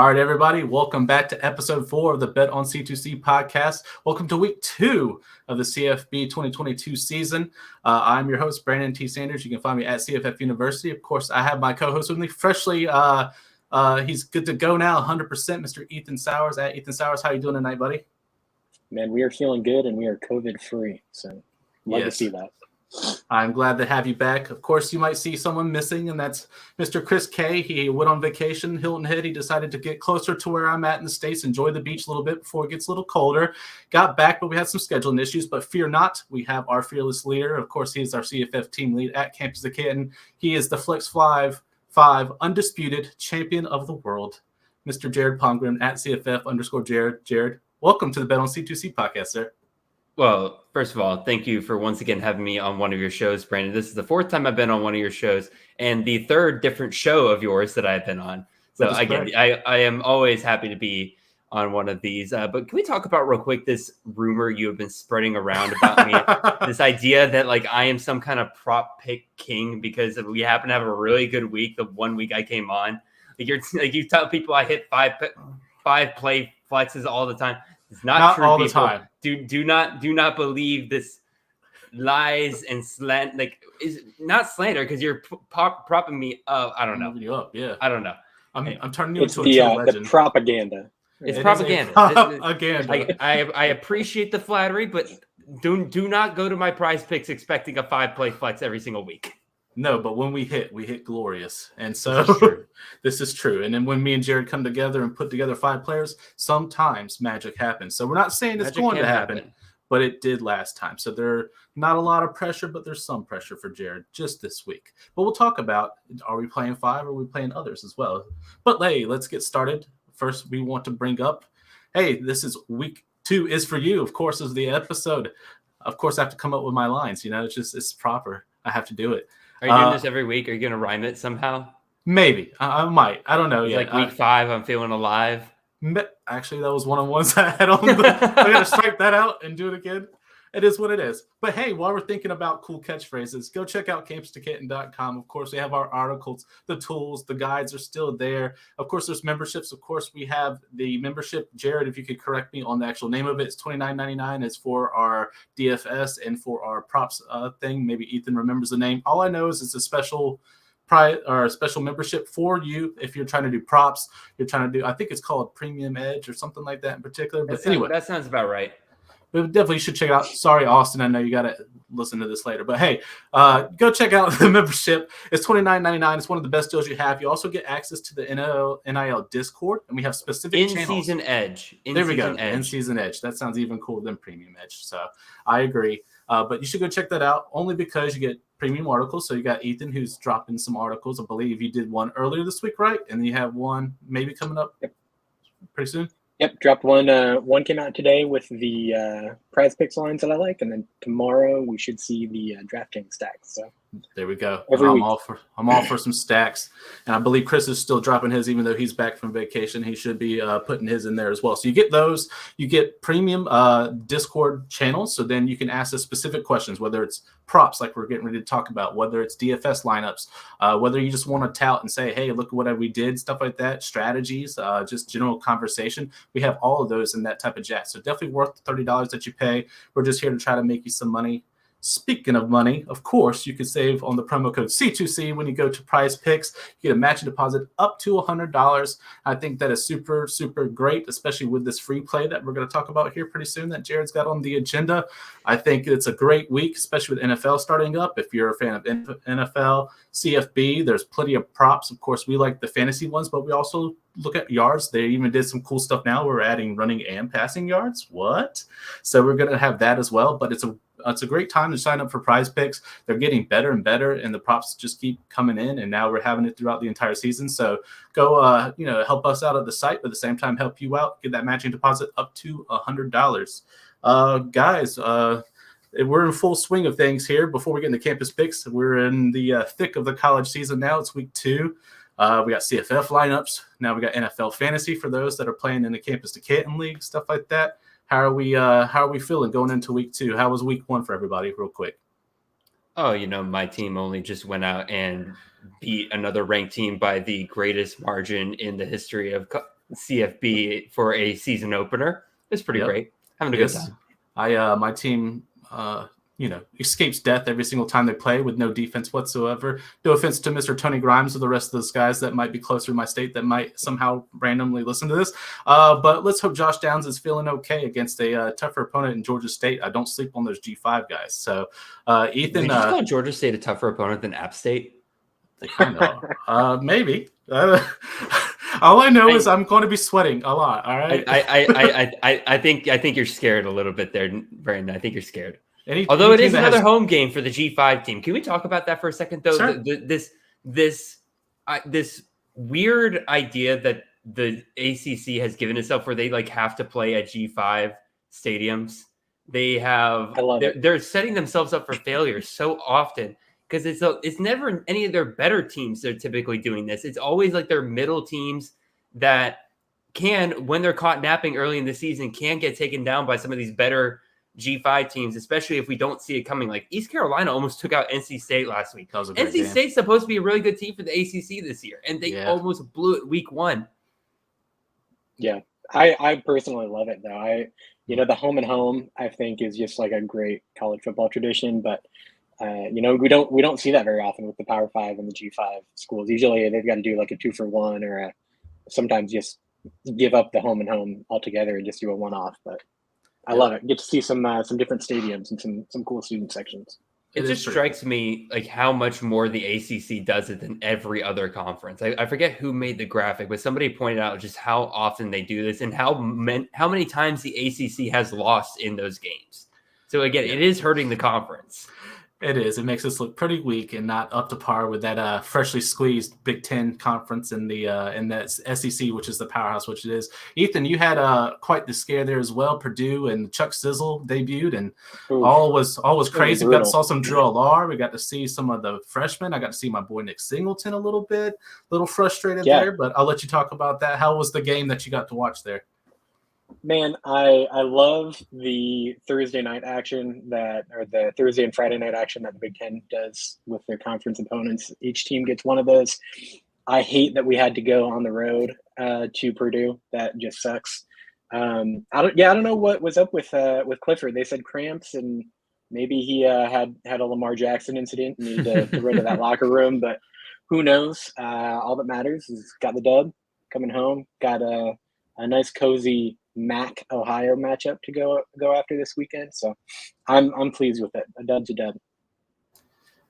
right, everybody, welcome back to episode 4 of the Bet On C2C Podcast. Welcome to week 2 of the CFB 2022 season. I'm your host, Brandon T. Sanders. You can find me at CFF University. Of course, I have my co-host with me freshly. He's good to go now, 100%, Mr. Ethan Sauers. At Ethan Sauers, how you doing tonight, buddy? Man, we are feeling good and we are COVID-free, so love to see that. I'm glad to have you back. Of course, you might see someone missing, and that's Mr. Chris K. He went on vacation, Hilton Head. He decided to get closer to where I'm at in the States, enjoy the beach a little bit before it gets a little colder. Got back, but we had some scheduling issues. But fear not, we have our fearless leader. Of course, he is our CFF team lead at Campus of Canton. He is the Flex 5 undisputed champion of the world, Mr. Jared Palmgren at CFF_Jared. Jared, welcome to the Bet On C2C podcast, sir. Well, first of all, thank you for once again having me on one of your shows, Brandon. This is the 4th time I've been on one of your shows and the 3rd different show of yours that I've been on. So again, I am always happy to be on one of these. But can we talk about real quick this rumor you have been spreading around about me? This idea that like I am some kind of prop pick king because we happen to have a really good week. The 1 week I came on, you tell people I hit five play flexes all the time. It's not true, all people. The time. Do not believe this lies and slant. Like, is not slander because you're propping me up. I don't know. Moving you up, yeah. I don't know. I'm turning you into a legend. The propaganda. It's propaganda. I appreciate the flattery, but do not go to my PrizePicks expecting a 5-play flex every single week. No, but when we hit glorious. And so this is true. And then when me and Jared come together and put together 5 players, sometimes magic happens. So we're not saying it's going to happen, but it did last time. So there's not a lot of pressure, but there's some pressure for Jared just this week. But we'll talk about, are we playing 5 or are we playing others as well? But hey, let's get started. First, we want to bring up, hey, this is week 2 is for you. Of course, is the episode. Of course, I have to come up with my lines. You know, it's proper. I have to do it. Are you doing this every week? Are you going to rhyme it somehow? Maybe. I might. I don't know yet. Like week 5, I'm feeling alive. Actually, that was one of the ones I had on. I got to strike that out and do it again. It is what it is. But hey, while we're thinking about cool catchphrases, go check out campstocanton.com. Of course, we have our articles, the tools, the guides are still there. Of course, there's memberships. Of course, we have the membership. Jared, if you could correct me on the actual name of it, it's $29.99. It's for our DFS and for our props thing. Maybe Ethan remembers the name. All I know is it's a special special membership for you if you're trying to do props. You're trying to do, I think it's called Premium Edge or something like that in particular. But anyway, that sounds about right. But definitely should check it out. Sorry, Austin. I know you got to listen to this later. But hey, go check out the membership. It's $29.99. It's one of the best deals you have. You also get access to the NIL Discord, and we have specific channels. In-season Edge. There we go. In-season Edge. That sounds even cooler than Premium Edge. So I agree. But you should go check that out only because you get premium articles. So you got Ethan who's dropping some articles. I believe you did one earlier this week, right? And then you have one maybe coming up pretty soon. Yep, dropped one. One came out today with the PrizePicks lines that I like, and then tomorrow we should see the DraftKings stacks. So there we go. I'm all for some stacks, and I believe Chris is still dropping his, even though he's back from vacation. He should be putting his in there as well. So you get those. You get premium Discord channels, so then you can ask us specific questions, whether it's props like we're getting ready to talk about, whether it's DFS lineups, whether you just want to tout and say, hey, look at what we did, stuff like that, strategies, just general conversation. We have all of those in that type of chat. So definitely worth the $30 that you pay. We're just here to try to make you some money. Speaking of money, of course, you can save on the promo code C2C when you go to PrizePicks. You get a matching deposit up to $100. I think that is super, super great, especially with this free play that we're going to talk about here pretty soon that Jared's got on the agenda. I think it's a great week, especially with NFL starting up. If you're a fan of NFL, CFB, there's plenty of props. Of course, we like the fantasy ones, but we also look at yards. They even did some cool stuff now. We're adding running and passing yards. What? So we're going to have that as well, but it's a great time to sign up for PrizePicks. They're getting better and better, and the props just keep coming in, and now we're having it throughout the entire season. So go, help us out at the site, but at the same time, help you out. Get that matching deposit up to $100. Guys, we're in full swing of things here. Before we get into campus picks, we're in the thick of the college season now. It's week 2. We got CFF lineups. Now we got NFL fantasy for those that are playing in the Campus to Canton League, stuff like that. How are we feeling going into week 2? How was week 1 for everybody, real quick? Oh, my team only just went out and beat another ranked team by the greatest margin in the history of CFB for a season opener. It's pretty great. Having a good time. My team, escapes death every single time they play with no defense whatsoever. No offense to Mr. Tony Grimes or the rest of those guys that might be closer to my state that might somehow randomly listen to this. But let's hope Josh Downs is feeling okay against a tougher opponent in Georgia State. I don't sleep on those G5 guys. So, Ethan. Did you just call Georgia State a tougher opponent than App State? They kind of maybe. All I know is I'm going to be sweating a lot. All right. I think you're scared a little bit there, Brandon. I think you're scared. Although it is another home game for the G5 team. Can we talk about that for a second, though? Sure. This weird idea that the ACC has given itself, where they have to play at G5 stadiums. They're setting themselves up for failure so often, because it's never any of their better teams that are typically doing this. It's always their middle teams that can, when they're caught napping early in the season, can get taken down by some of these better G5 teams, especially if we don't see it coming. Like East Carolina almost took out NC State last week. NC State's supposed to be a really good team for the ACC this year, and they almost blew it week 1. Yeah, I personally love it though. The home and home I think is just a great college football tradition, but we don't see that very often with the Power 5 and the G5 schools. Usually they've got to do a 2-for-1 or sometimes just give up the home and home altogether and just do a one-off. But I love it. Get to see some different stadiums and some cool student sections. It just strikes me how much more the ACC does it than every other conference. I forget who made the graphic, but somebody pointed out just how often they do this and how many times the ACC has lost in those games. So again, it is hurting the conference. It is. It makes us look pretty weak and not up to par with that freshly squeezed Big Ten conference in the SEC, which is the powerhouse, which it is. Ethan, you had quite the scare there as well. Purdue and Chuck Sizzle debuted, and all was crazy. We saw some Drew Allar. We got to see some of the freshmen. I got to see my boy Nick Singleton a little frustrated there, but I'll let you talk about that. How was the game that you got to watch there? Man, I love the Thursday night action or the Thursday and Friday night action that the Big Ten does with their conference opponents. Each team gets one of those. I hate that we had to go on the road to Purdue. That just sucks. I don't know what was up with Clifford. They said cramps, and maybe he had a Lamar Jackson incident and needed to go to that locker room. But who knows? All that matters is got the dub, coming home, got a nice cozy MAC Ohio matchup to go after this weekend. So I'm pleased with it. A dub's a dub.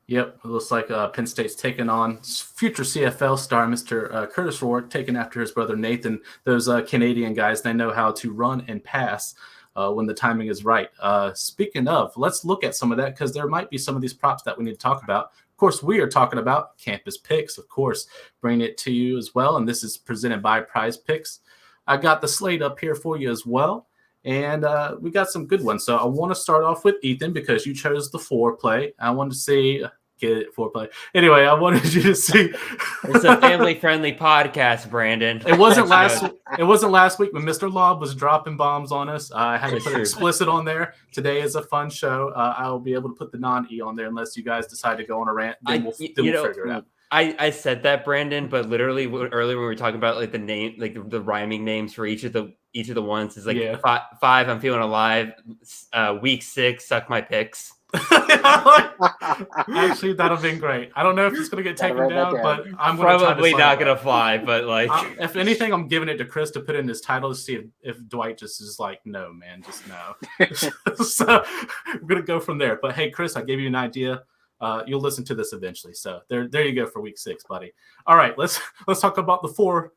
Yep, it looks like Penn State's taking on future CFL star Mr. Curtis Rourke, taking after his brother Nathan. Those Canadian guys, they know how to run and pass when the timing is right. Speaking of, let's look at some of that, because there might be some of these props that we need to talk about. Of course, we are talking about Campus Picks, of course, bringing it to you as well. And this is presented by PrizePicks. I got the slate up here for you as well, and we got some good ones. So I want to start off with Ethan, because you chose the foreplay. I wanted to see foreplay. Anyway, I wanted you to see. It's a family-friendly podcast, Brandon. It wasn't last week when Mr. Lob was dropping bombs on us. I had to put explicit on there. Today is a fun show. I will be able to put the non-E on there unless you guys decide to go on a rant. Then we'll figure it out. I said that, Brandon, but literally earlier when we were talking about the name, the rhyming names for each of the ones is 5, I'm feeling alive. Week 6, suck my picks. Actually, that'll be great. I don't know if it's going to get taken down, but I'm probably not going to fly. But if anything, I'm giving it to Chris to put in his title to see if Dwight just is like, no, man, just no. So we're going to go from there. But hey, Chris, I gave you an idea. You'll listen to this eventually. So there you go for week 6, buddy. All right, let's talk about the 4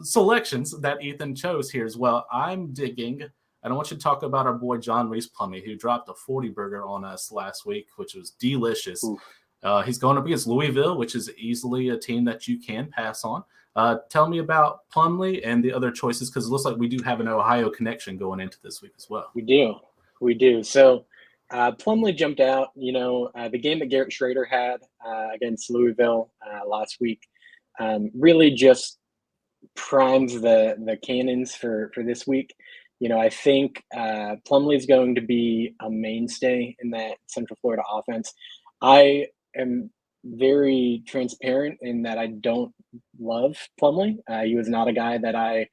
selections that Ethan chose here as well. I'm digging. I don't want you to talk about our boy John Reese Plumlee, who dropped a 40 burger on us last week, which was delicious. He's going up against Louisville, which is easily a team that you can pass on. Tell me about Plumlee and the other choices, because it looks like we do have an Ohio connection going into this week as well. We do. So Plumlee jumped out. The game that Garrett Schrader had against Louisville last week really just primes the cannons for this week. I think Plumlee is going to be a mainstay in that Central Florida offense. I am very transparent in that I don't love Plumlee. He was not a guy that I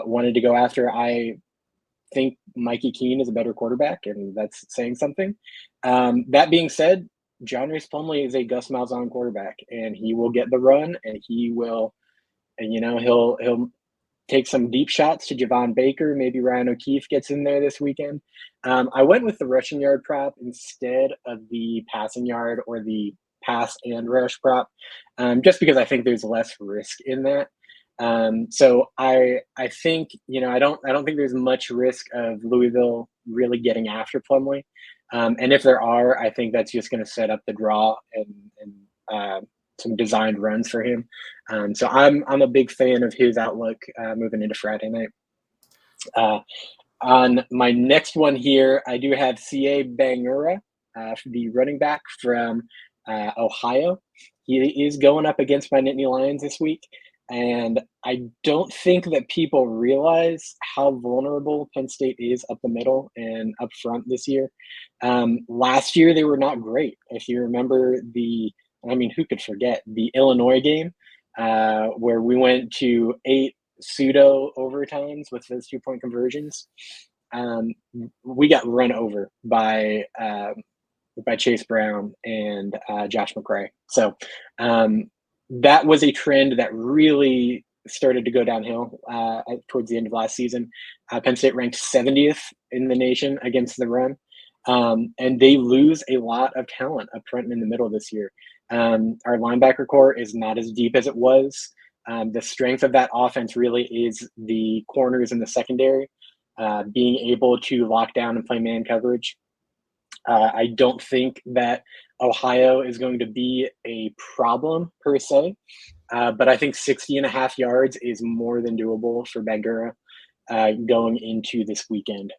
wanted to go after. I think Mikey Keene is a better quarterback, and that's saying something. That being said, John Rhys Plumlee is a Gus Malzahn quarterback, and he will get the run, and he will, and he'll take some deep shots to Javon Baker. Maybe Ryan O'Keefe gets in there this weekend. I went with the rushing yard prop instead of the passing yard or the pass and rush prop, just because I think there's less risk in that. So I think, I don't think there's much risk of Louisville really getting after Plumlee. And if there are, I think that's just going to set up the draw and some designed runs for him. So I'm a big fan of his outlook moving into Friday night. On my next one here, I do have C.A. Bangura, the running back from Ohio. He is going up against my Nittany Lions this week. And I don't think that people realize how vulnerable Penn State is up the middle and up front this year. Last year, they were not great. If you remember who could forget the Illinois game where we went to 8 pseudo overtimes with those 2-point conversions? We got run over by Chase Brown and Josh McCray. So that was a trend that really started to go downhill towards the end of last season. Penn State ranked 70th in the nation against the run. And they lose a lot of talent up front and in the middle this year. Our linebacker core is not as deep as it was. The strength of that offense really is the corners in the secondary, being able to lock down and play man coverage. I don't think that Ohio is going to be a problem per se, but I think 60.5 yards is more than doable for Bangura going into this weekend.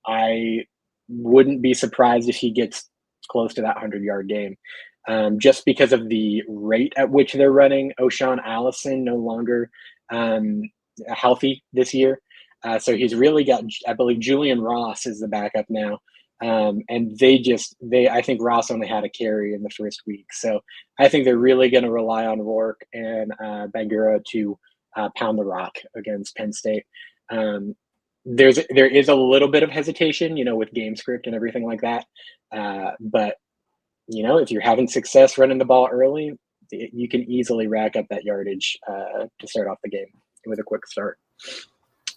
I wouldn't be surprised if he gets close to that 100-yard game, just because of the rate at which they're running. O'Shawn Allison no longer healthy this year. So he's really got, I believe Julian Ross is the backup now. And I think Ross only had a carry in the first week. So I think they're really going to rely on Rourke and Bangura to pound the rock against Penn State. There is a little bit of hesitation, with game script and everything like that. But, if you're having success running the ball early, you can easily rack up that yardage to start off the game with a quick start.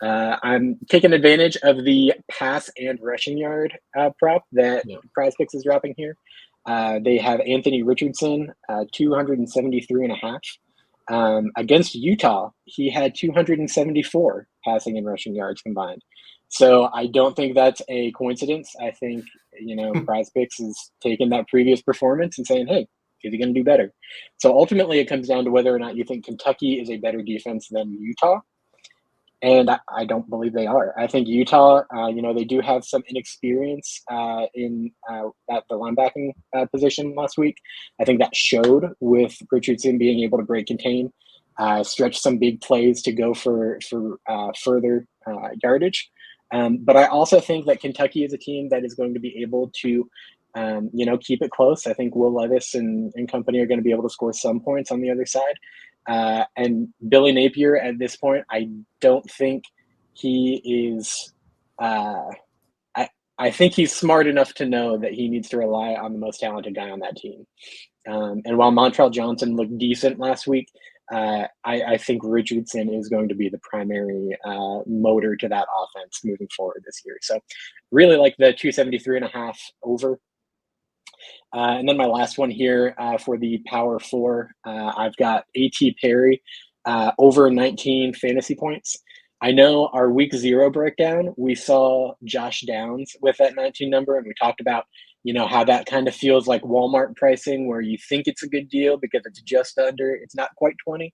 I'm taking advantage of the pass and rushing yard prop that PrizePicks is dropping here. They have Anthony Richardson, 273.5. Against Utah, he had 274 passing and rushing yards combined. So I don't think that's a coincidence. I think, PrizePicks is taking that previous performance and saying, hey, is he going to do better? So ultimately it comes down to whether or not you think Kentucky is a better defense than Utah. And I don't believe they are. I think Utah, they do have some inexperience at the linebacking position last week. I think that showed with Richardson being able to break contain, stretch some big plays to go for further yardage. But I also think that Kentucky is a team that is going to be able to, keep it close. I think Will Levis and company are going to be able to score some points on the other side. And Billy Napier at this point, I don't think he is I think he's smart enough to know that he needs to rely on the most talented guy on that team. And while Montrell Johnson looked decent last week, I think Richardson is going to be the primary motor to that offense moving forward this year. So really like the 273.5 over. And then my last one here for the Power 4, I've got A.T. Perry over 19 fantasy points. I know our week 0 breakdown, we saw Josh Downs with that 19 number, and we talked about, how that kind of feels like Walmart pricing where you think it's a good deal because it's just under, it's not quite 20.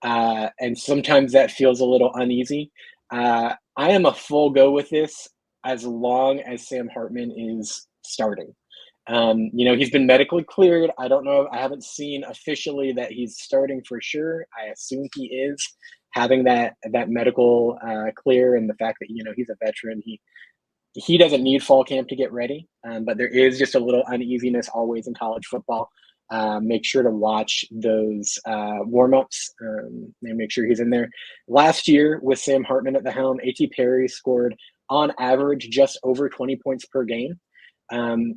And sometimes that feels a little uneasy. I am a full go with this as long as Sam Hartman is starting. He's been medically cleared. I don't know. I haven't seen officially that he's starting for sure. I assume he is, having that medical clear, and the fact that, he's a veteran. He doesn't need fall camp to get ready. But there is just a little uneasiness always in college football Make sure to watch those warm-ups and make sure he's in there. Last year with Sam Hartman at the helm, A.T. Perry scored on average just over 20 points per game.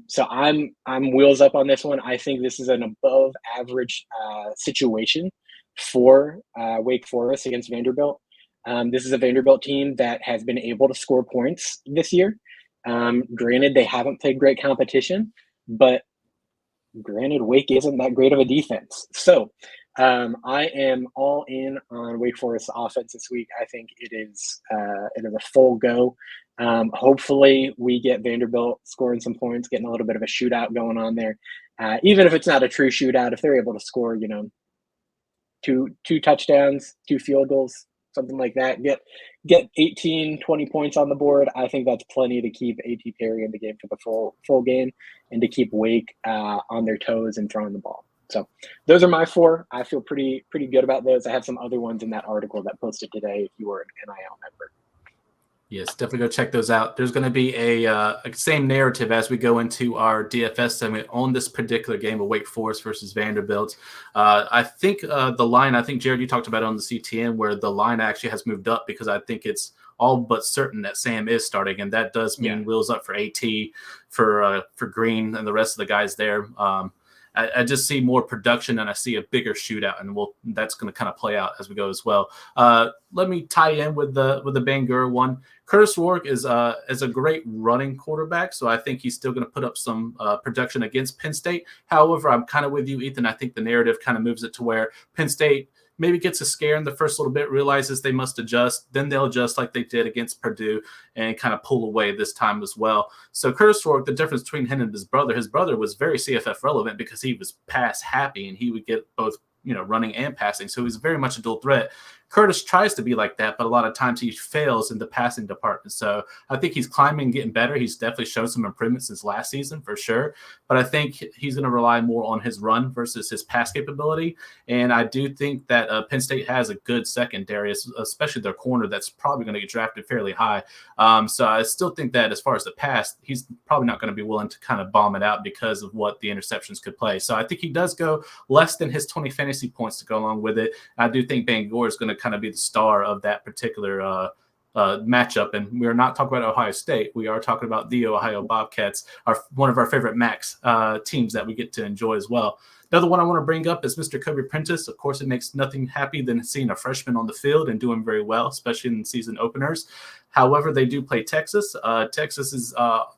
So I'm wheels up on this one. I think this is an above average situation for Wake Forest against Vanderbilt. This is a Vanderbilt team that has been able to score points this year. Granted, they haven't played great competition, but granted, Wake isn't that great of a defense. So I am all in on Wake Forest's offense this week. I think it is a full go. Hopefully we get Vanderbilt scoring some points, getting a little bit of a shootout going on there. Even if it's not a true shootout, if they're able to score, two touchdowns, 2 field goals, something like that, get 18, 20 points on the board, I think that's plenty to keep A.T. Perry in the game for the full game and to keep Wake on their toes and throwing the ball. So those are my 4. I feel pretty good about those. I have some other ones in that article that posted today if you were an NIL member. Yes, definitely go check those out. There's going to be a same narrative as we go into our DFS segment on this particular game of Wake Forest versus Vanderbilt. I think the line, Jared, you talked about it on the CTN, where the line actually has moved up because I think it's all but certain that Sam is starting, and that does mean wheels up for AT, for Green, and the rest of the guys there. I just see more production and I see a bigger shootout, and that's going to kind of play out as we go as well. Let me tie in with the Bangura one. Curtis Rourke is a great running quarterback, so I think he's still going to put up some production against Penn State. However, I'm kind of with you, Ethan. I think the narrative kind of moves it to where Penn State maybe gets a scare in the first little bit, realizes they must adjust, then they'll adjust like they did against Purdue and kind of pull away this time as well. So Curtis Rourke, the difference between him and his brother was very CFF relevant because he was pass happy and he would get both running and passing. So he's very much a dual threat. Curtis tries to be like that, but a lot of times he fails in the passing department. So I think he's climbing, getting better. He's definitely shown some improvement since last season for sure. But I think he's going to rely more on his run versus his pass capability. And I do think that Penn State has a good secondary, especially their corner that's probably going to get drafted fairly high. So I still think that as far as the pass, he's probably not going to be willing to kind of bomb it out because of what the interceptions could play. So I think he does go less than his 20 fantasy points to go along with it. I do think Bangura is going to kind of be the star of that particular matchup. And we're not talking about Ohio State. We are talking about the Ohio Bobcats, one of our favorite MACs teams that we get to enjoy as well. Another one I want to bring up is Mr. Kobe Prentice. Of course, it makes nothing happy than seeing a freshman on the field and doing very well, especially in season openers. However, they do play Texas. Texas's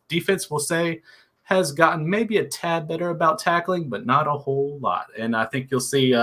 defense, we'll say, has gotten maybe a tad better about tackling, but not a whole lot. And I think you'll see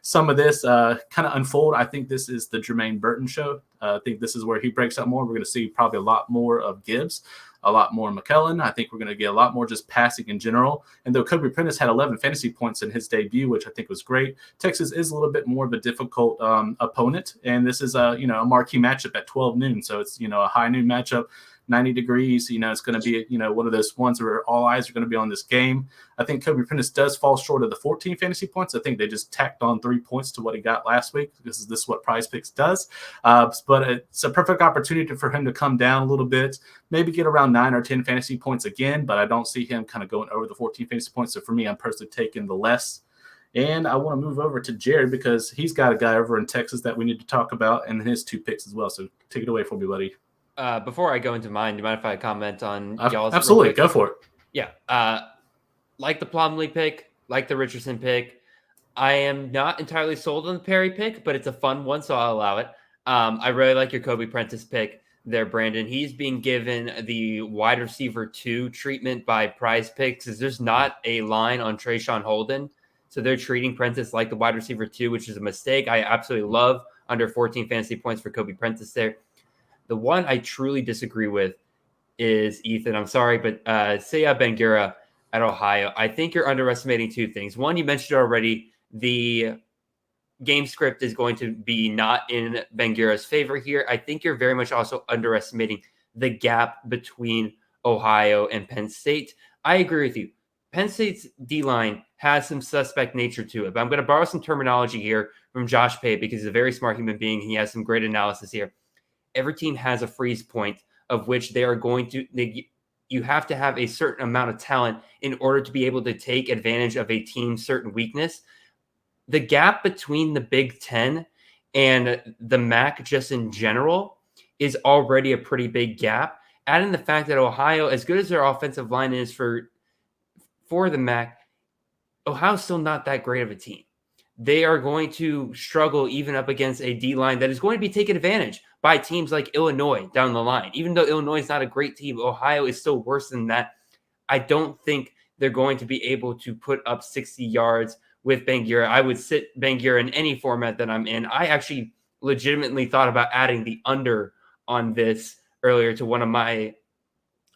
some of this kind of unfold. I think this is the Jermaine Burton show. I think this is where he breaks out more. We're going to see probably a lot more of Gibbs, a lot more McKellen. I think we're going to get a lot more just passing in general. And though Kobe Prentice had 11 fantasy points in his debut, which I think was great, Texas is a little bit more of a difficult opponent. And this is a marquee matchup at 12 noon. So it's, a high noon matchup. 90 degrees, it's going to be, one of those ones where all eyes are going to be on this game. I think Kobe Prentice does fall short of the 14 fantasy points. I think they just tacked on 3 points to what he got last week. This is what PrizePicks does. But it's a perfect opportunity for him to come down a little bit, maybe get around 9 or 10 fantasy points again, but I don't see him kind of going over the 14 fantasy points. So for me, I'm personally taking the less. And I want to move over to Jared because he's got a guy over in Texas that we need to talk about and his 2 picks as well. So take it away from me, buddy. Before I go into mine, do you mind if I comment on y'all's? Absolutely, go for it. Yeah, like the Plumlee pick, like the Richardson pick. I am not entirely sold on the Perry pick, but it's a fun one, so I'll allow it. I really like your Kobe Prentice pick there, Brandon. He's being given the wide receiver 2 treatment by PrizePicks. There's not a line on Trayshawn Holden, so they're treating Prentice like the wide receiver 2, which is a mistake. I absolutely love under 14 fantasy points for Kobe Prentice there. The one I truly disagree with is Ethan. I'm sorry, but Saya Bangura at Ohio. I think you're underestimating 2 things. One, you mentioned already, the game script is going to be not in Bangura's favor here. I think you're very much also underestimating the gap between Ohio and Penn State. I agree with you. Penn State's D-line has some suspect nature to it, but I'm going to borrow some terminology here from Josh Pay because he's a very smart human being. He has some great analysis here. Every team has a freeze point of which they are going to you have to have a certain amount of talent in order to be able to take advantage of a team's certain weakness. The gap between the Big Ten and the MAC just in general is already a pretty big gap. Add in the fact that Ohio, as good as their offensive line is for the MAC, Ohio's still not that great of a team. They are going to struggle even up against a D-line that is going to be taken advantage by teams like Illinois down the line. Even though Illinois is not a great team, Ohio is still worse than that. I don't think they're going to be able to put up 60 yards with Bangura. I would sit Bangura in any format that I'm in. I actually legitimately thought about adding the under on this earlier to one of my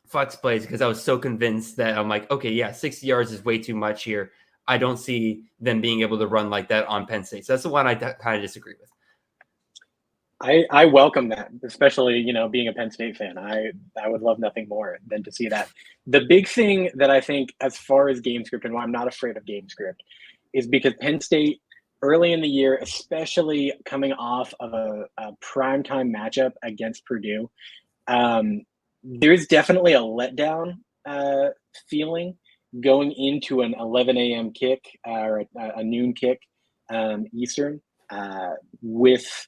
flex plays because I was so convinced that I'm like, okay, yeah, 60 yards is way too much here. I don't see them being able to run like that on Penn State. So that's the one I kind of disagree with. I welcome that, especially, being a Penn State fan. I would love nothing more than to see that. The big thing that I think as far as game script and why I'm not afraid of game script is because Penn State early in the year, especially coming off of a primetime matchup against Purdue, there's definitely a letdown feeling going into an 11 a.m. kick or a noon kick Eastern with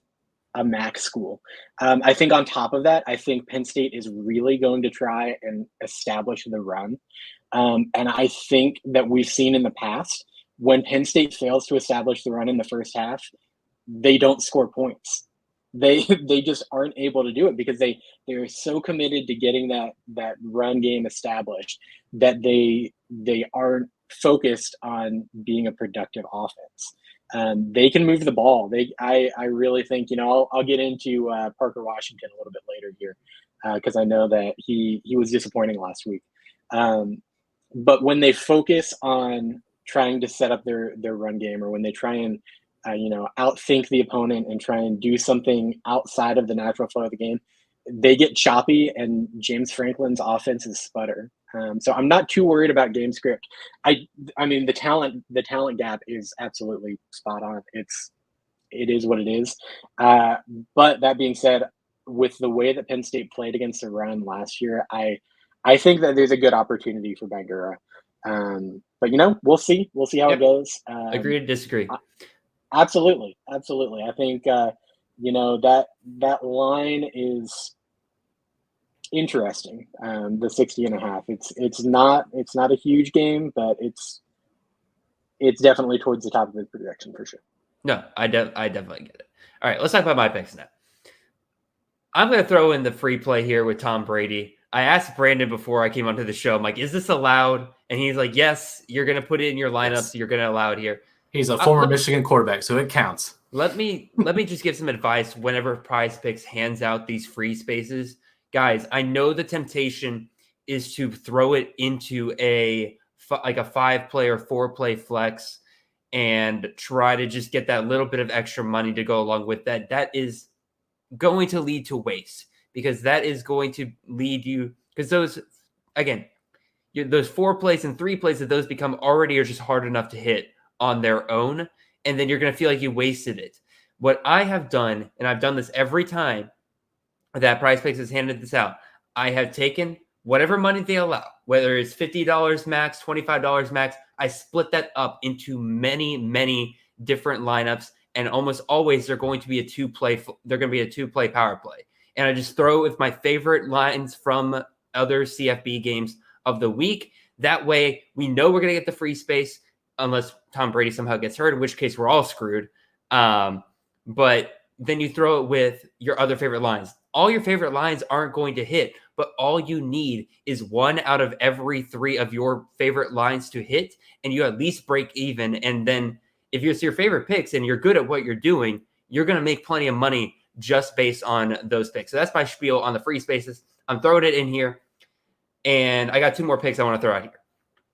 a MAC school. I think on top of that, I think Penn State is really going to try and establish the run. And I think that we've seen in the past, when Penn State fails to establish the run in the first half, they don't score points. They just aren't able to do it because they're so committed to getting that run game established that they aren't focused on being a productive offense. They can move the ball. I really think, I'll get into Parker Washington a little bit later here because I know that he was disappointing last week. But when they focus on trying to set up their run game, or when they try and outthink the opponent and try and do something outside of the natural flow of the game, they get choppy and James Franklin's offense is sputter. So I'm not too worried about game script. I mean, the talent gap is absolutely spot on. It is what it is. But that being said, with the way that Penn State played against the run last year, I think that there's a good opportunity for Bangura. But we'll see. We'll see how it goes. Agree to disagree. Absolutely. I think that line is interesting. The 60.5. It's not a huge game, but it's definitely towards the top of the projection for sure. No, I definitely get it. All right, let's talk about my picks now. I'm going to throw in the free play here with Tom Brady. I asked Brandon before I came onto the show, I'm like, is this allowed? And he's like, yes, you're going to put it in your lineup, so you're going to allow it here. He's a former Michigan quarterback, so it counts. Let me just give some advice whenever PrizePicks hands out these free spaces. Guys, I know the temptation is to throw it into a 5-play or 4-play flex and try to just get that little bit of extra money to go along with that. That is going to lead to waste, because that is going to lead you, because those 4 plays and 3 plays that those become already are just hard enough to hit on their own, and then you're going to feel like you wasted it. What I have done, and I've done this every time that PrizePicks has handed this out, I have taken whatever money they allow, whether it's $50 max, $25 max, I split that up into many, many different lineups, and almost always they're going to be a 2-play power play. And I just throw with my favorite lines from other CFB games of the week. That way we know we're going to get the free space, unless Tom Brady somehow gets hurt, in which case we're all screwed. But then you throw it with your other favorite lines. All your favorite lines aren't going to hit, but all you need is 1 out of every 3 of your favorite lines to hit, and you at least break even. And then if it's your favorite picks and you're good at what you're doing, you're going to make plenty of money just based on those picks. So that's my spiel on the free spaces. I'm throwing it in here, and I got 2 more picks I want to throw out here.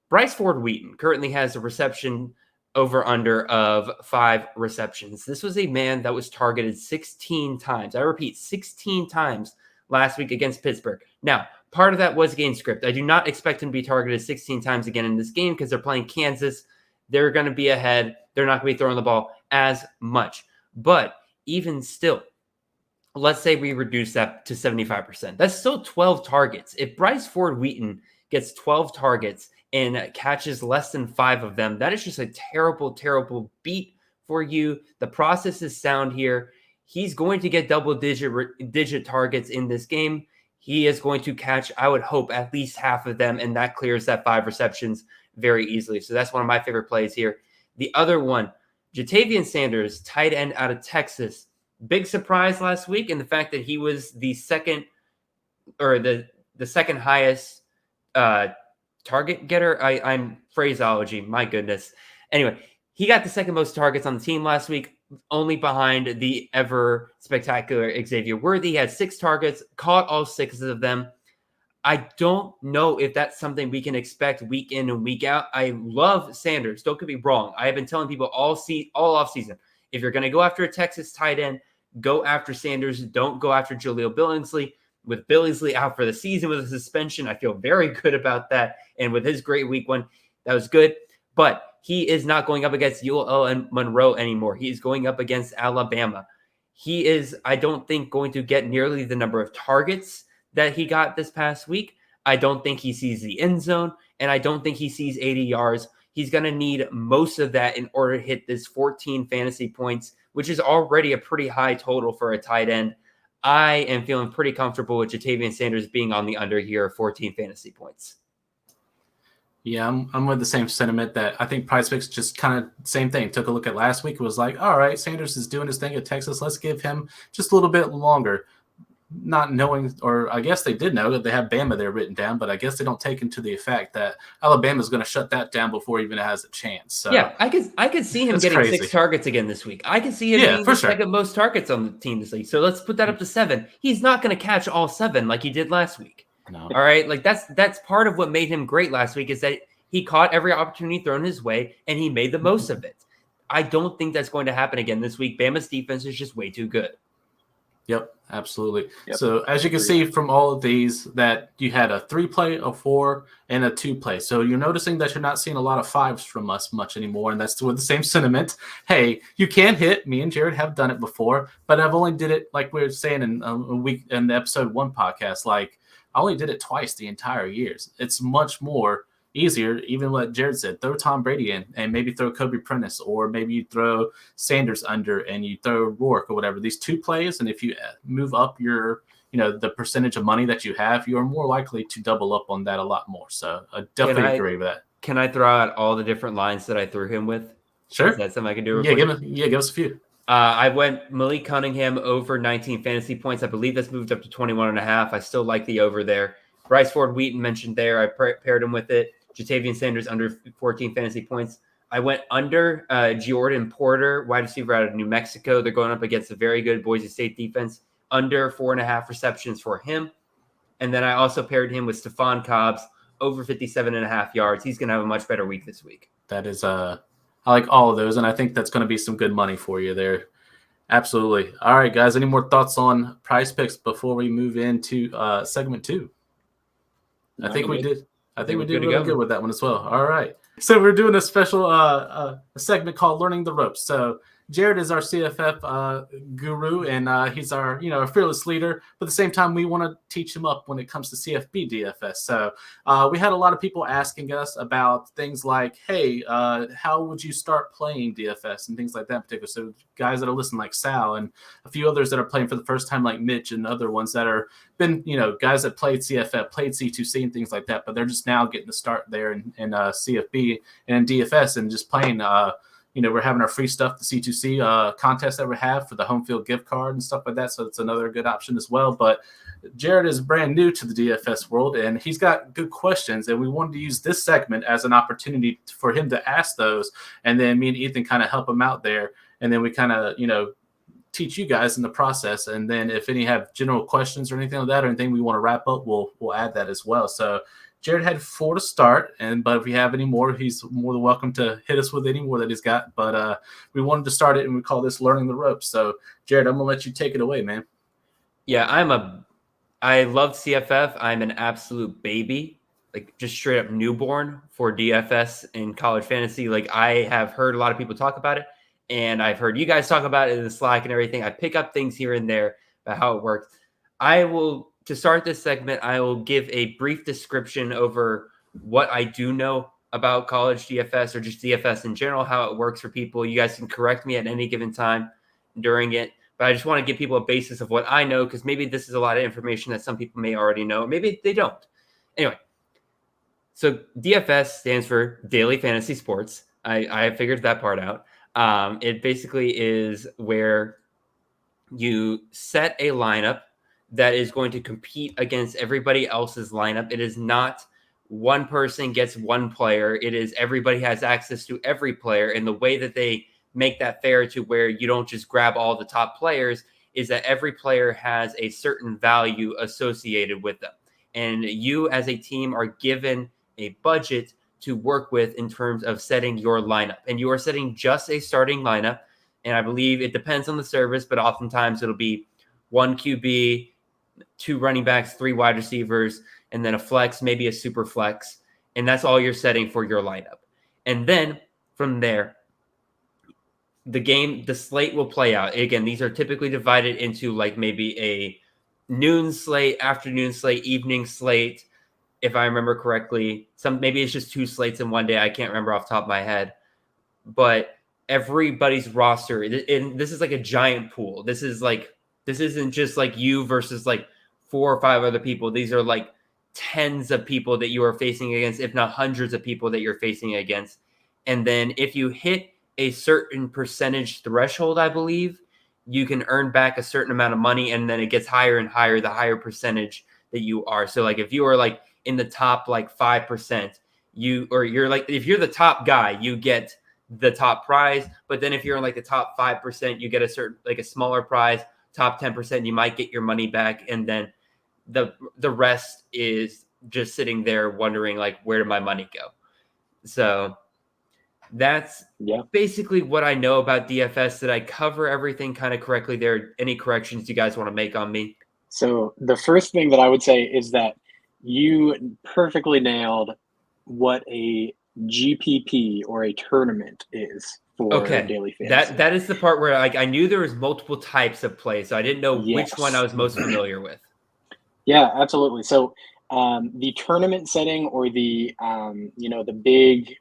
Bryce Ford Wheaton currently has a reception over-under of 5 receptions. This was a man that was targeted 16 times. I repeat, 16 times last week against Pittsburgh. Now, part of that was game script. I do not expect him to be targeted 16 times again in this game because they're playing Kansas. They're going to be ahead. They're not going to be throwing the ball as much. But even still, let's say we reduce that to 75%. That's still 12 targets. If Bryce Ford Wheaton gets 12 targets and catches less than 5 of them, that is just a terrible, terrible beat for you. The process is sound here. He's going to get double-digit targets in this game. He is going to catch, I would hope, at least half of them, and that clears that 5 receptions very easily. So that's one of my favorite plays here. The other one, Ja'Tavion Sanders, tight end out of Texas. Big surprise last week in the fact that he was the second highest target getter. I'm phraseology, my goodness. Anyway, he got the second most targets on the team last week, only behind the ever spectacular Xavier Worthy. He had 6 targets, caught all 6 of them. I don't know if that's something we can expect week in and week out. I love Sanders. Don't get me wrong. I have been telling people all offseason, if you're going to go after a Texas tight end, go after Sanders. Don't go after Jaleel Billingsley. With Billingsley out for the season with a suspension, I feel very good about that. And with his great week one, that was good. But he is not going up against UL and Monroe anymore. He is going up against Alabama. He is, I don't think, going to get nearly the number of targets that he got this past week. I don't think he sees the end zone, and I don't think he sees 80 yards. He's going to need most of that in order to hit this 14 fantasy points, which is already a pretty high total for a tight end. I am feeling pretty comfortable with Ja'Tavion Sanders being on the under here, 14 fantasy points. Yeah, I'm with the same sentiment that I think PrizePicks just kind of same thing. Took a look at last week. It was like, all right, Sanders is doing his thing at Texas. Let's give him just a little bit longer. Not knowing, or I guess they did know that they have Bama there written down, but I guess they don't take into the effect that Alabama is going to shut that down before he even has a chance. So, yeah, I could see him getting crazy. 6 targets again this week. I could see him being the second most targets on the team this week. So let's put that up to 7. He's not going to catch all 7 like he did last week. No. All right, like that's part of what made him great last week is that he caught every opportunity thrown his way and he made the most of it. I don't think that's going to happen again this week. Bama's defense is just way too good. Yep, absolutely. Yep. So as you can see from all of these that you had a 3-play, a 4, and a 2-play. So you're noticing that you're not seeing a lot of 5s from us much anymore, and that's with the same sentiment. Hey, you can hit. Me and Jared have done it before, but I've only did it like we were saying in the episode 1 podcast. Like I only did it twice the entire years. It's much more easier, even what Jared said, throw Tom Brady in and maybe throw Kobe Prentice, or maybe you throw Sanders under and you throw Rourke or whatever. These 2 plays, and if you move up your, the percentage of money that you have, you are more likely to double up on that a lot more. So I definitely agree with that. Can I throw out all the different lines that I threw him with? Sure. Is that something I can do? Give us a few. I went Malik Cunningham over 19 fantasy points. I believe that's moved up to 21.5. I still like the over there. Bryce Ford Wheaton mentioned there. I paired him with it. Ja'Tavion Sanders under 14 fantasy points. I went under Jordan Porter, wide receiver out of New Mexico. They're going up against a very good Boise State defense. Under 4.5 receptions for him. And then I also paired him with Stephon Cobbs, over 57.5 yards. He's going to have a much better week this week. That is, I like all of those, and I think that's going to be some good money for you there. Absolutely. All right, guys, any more thoughts on PrizePicks before we move into segment 2? I think we did really good with that one as well. All right. So we're doing a special a segment called Learning the Ropes. So Jared is our CFF guru, and he's our fearless leader. But at the same time, we want to teach him up when it comes to CFB DFS. So we had a lot of people asking us about things like, hey, how would you start playing DFS and things like that in particular. So guys that are listening like Sal and a few others that are playing for the first time like Mitch and other ones that are been, guys that played CFF, played C2C and things like that, but they're just now getting to start there in CFB and in DFS and just playing we're having our free stuff, the C2C contest that we have for the home field gift card and stuff like that. So it's another good option as well. But Jared is brand new to the DFS world, and he's got good questions. And we wanted to use this segment as an opportunity for him to ask those. And then me and Ethan kind of help him out there. And then we kind of, teach you guys in the process. And then if any have general questions or anything like that, or anything we want to wrap up, we'll add that as well. So Jared had 4 to start, but if we have any more, he's more than welcome to hit us with any more that he's got. But we wanted to start it, and we call this Learning the Ropes. So, Jared, I'm going to let you take it away, man. Yeah, I love CFF. I'm an absolute baby, like just straight up newborn for DFS in college fantasy. Like I have heard a lot of people talk about it, and I've heard you guys talk about it in the Slack and everything. I pick up things here and there, about how it works. To start this segment, I will give a brief description over what I do know about college DFS or just DFS in general, how it works for people. You guys can correct me at any given time during it, but I just want to give people a basis of what I know, because maybe this is a lot of information that some people may already know, or maybe they don't. Anyway, so DFS stands for Daily Fantasy Sports. I figured that part out. It basically is where you set a lineup that is going to compete against everybody else's lineup. It is not one person gets one player. It is everybody has access to every player. And the way that they make that fair to where you don't just grab all the top players is that every player has a certain value associated with them. And you as a team are given a budget to work with in terms of setting your lineup. And you are setting just a starting lineup. And I believe it depends on the service, but oftentimes it'll be 1 QB, 2 running backs, 3 wide receivers, and then a flex, maybe a super flex. And that's all you're setting for your lineup. And then from there, the slate will play out. Again, these are typically divided into like maybe a noon slate, afternoon slate, evening slate. If I remember correctly, maybe it's just 2 slates in one day. I can't remember off the top of my head, but everybody's roster, and this is like a giant pool. This isn't just like you versus like 4 or 5 other people. These are like tens of people that you are facing against, if not hundreds of people that you're facing against. And then if you hit a certain percentage threshold, I believe, you can earn back a certain amount of money, and then it gets higher and higher the higher percentage that you are. So like if you are like in the top like 5%, you're like, if you're the top guy, you get the top prize. But then if you're in like the top 5%, you get a certain, like a smaller prize. Top 10%, you might get your money back. And then the rest is just sitting there wondering like, where did my money go? So that's basically what I know about DFS. Did I cover everything kind of correctly there? Any corrections you guys want to make on me? So the first thing that I would say is that you perfectly nailed what a GPP or a tournament is for daily fantasy. That is the part where like I knew there was multiple types of play, so I didn't know which one I was most familiar with. Yeah, absolutely. So the tournament setting, or the the big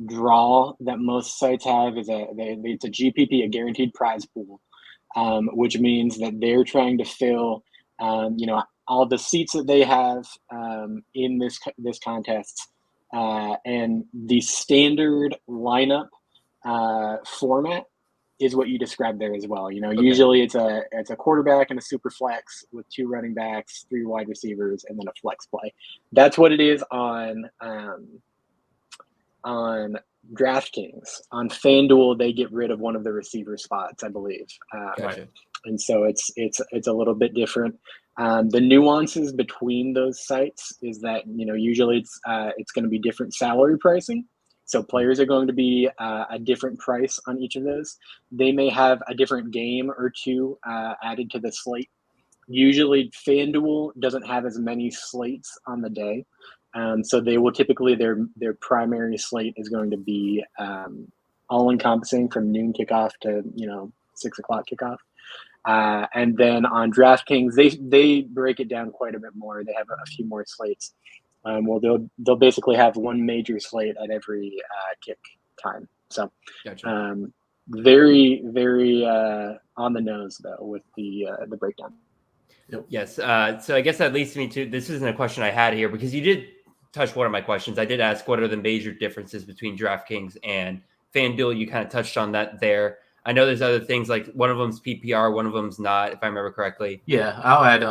draw that most sites have, is it's a GPP, a guaranteed prize pool, which means that they're trying to fill all the seats that they have in this contest, and the standard lineup format is what you described there as well. Usually it's a quarterback and a super flex with 2 running backs, 3 wide receivers, and then a flex play. That's what it is on DraftKings. On FanDuel, they get rid of one of the receiver spots, I believe. Gotcha. And so it's a little bit different. The nuances between those sites is that usually it's going to be different salary pricing. So players are going to be a different price on each of those. They may have a different game or 2 added to the slate. Usually FanDuel doesn't have as many slates on the day. So they will typically, their primary slate is going to be all encompassing from noon kickoff to 6 o'clock kickoff. And then on DraftKings, they break it down quite a bit more. They have a few more slates. They'll basically have one major slate at every kick time. So gotcha. Very, very on the nose though with the breakdown. Yep. Yes. So I guess that leads me to, this isn't a question I had here, because you did touch one of my questions. I did ask what are the major differences between DraftKings and FanDuel. You kind of touched on that there. I know there's other things, like one of them's PPR, one of them's not, if I remember correctly. Yeah, I'll add,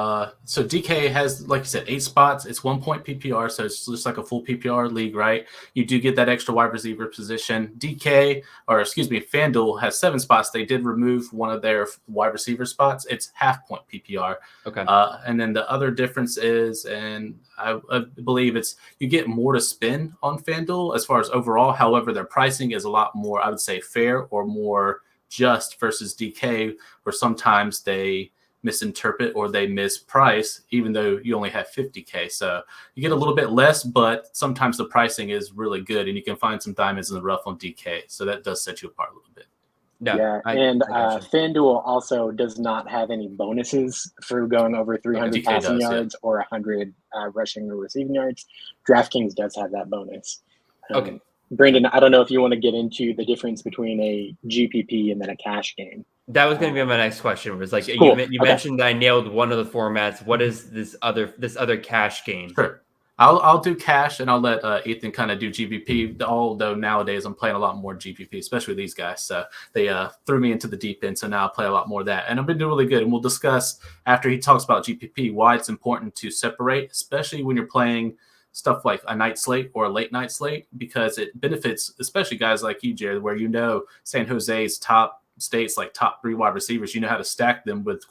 so DK has, like you said, 8 spots. It's 1 point PPR, so it's just like a full PPR league, right? You do get that extra wide receiver position. FanDuel has 7 spots. They did remove one of their wide receiver spots. It's half point PPR. Okay. And then the other difference is, and I believe it's, you get more to spend on FanDuel as far as overall. However, their pricing is a lot more, I would say, fair or more just versus DK, where sometimes they misinterpret or they misprice, even though you only have 50K. So you get a little bit less, but sometimes the pricing is really good, and you can find some diamonds in the rough on DK. So that does set you apart a little bit. No, Yeah, and FanDuel also does not have any bonuses for going over 300 passing yards or 100 rushing or receiving yards. DraftKings does have that bonus. Okay. Brandon, I don't know if you want to get into the difference between a GPP and then a cash game. That was going to be my next question. Was like cool. you mentioned that I nailed one of the formats. What is this other cash game? Sure. I'll do cash, and I'll let Ethan kind of do GPP. Although nowadays I'm playing a lot more GPP, especially these guys. So they threw me into the deep end, so now I play a lot more of that. And I've been doing really good. And we'll discuss after he talks about GPP why it's important to separate, especially when you're playing stuff like a night slate or a late night slate, because it benefits, especially guys like you, Jared, where San Jose's top states, like top 3 wide receivers, you know how to stack them with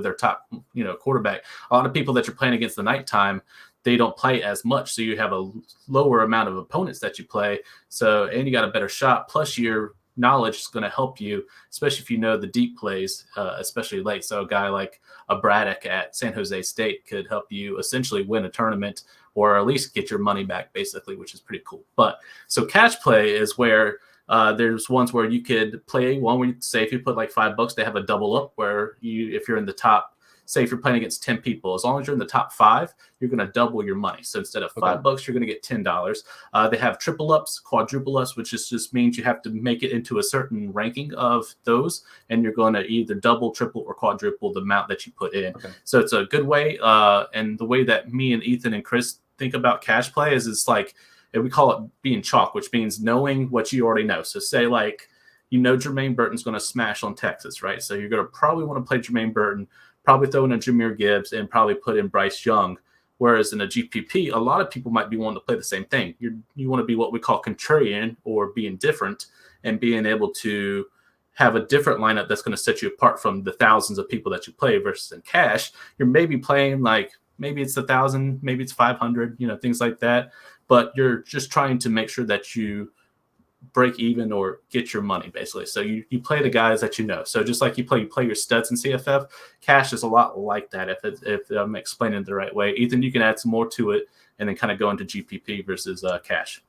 their top quarterback. A lot of people that you're playing against the nighttime, they don't play as much, so you have a lower amount of opponents that you play. So, and you got a better shot. Plus, your knowledge is going to help you, especially if you know the deep plays, especially late. So, a guy like a Braddock at San Jose State could help you essentially win a tournament, or at least get your money back, basically, which is pretty cool. But so, cash play is where there's ones where you could play one where, say, if you put like $5, they have a double up where if you're in the top. Say if you're playing against 10 people, as long as you're in the top 5, you're going to double your money. So instead of $5, you're going to get $10. They have triple ups, quadruple ups, which just means you have to make it into a certain ranking of those, and you're going to either double, triple, or quadruple the amount that you put in. Okay. So it's a good way. And the way that me and Ethan and Chris think about cash play is it's like, and we call it being chalk, which means knowing what you already know. So say like, Jermaine Burton's going to smash on Texas, right? So you're going to probably want to play Jermaine Burton, probably throw in a Jahmyr Gibbs, and probably put in Bryce Young. Whereas in a GPP, a lot of people might be wanting to play the same thing. You want to be what we call contrarian, or being different, and being able to have a different lineup that's going to set you apart from the thousands of people that you play. Versus in cash, you're maybe playing like, maybe it's 1,000, maybe it's 500, things like that. But you're just trying to make sure that you break even or get your money, basically. So you play the guys that you know. So just like you play your studs in CFF, cash is a lot like that, if I'm explaining it the right way. Ethan, you can add some more to it and then kind of go into GPP versus cash.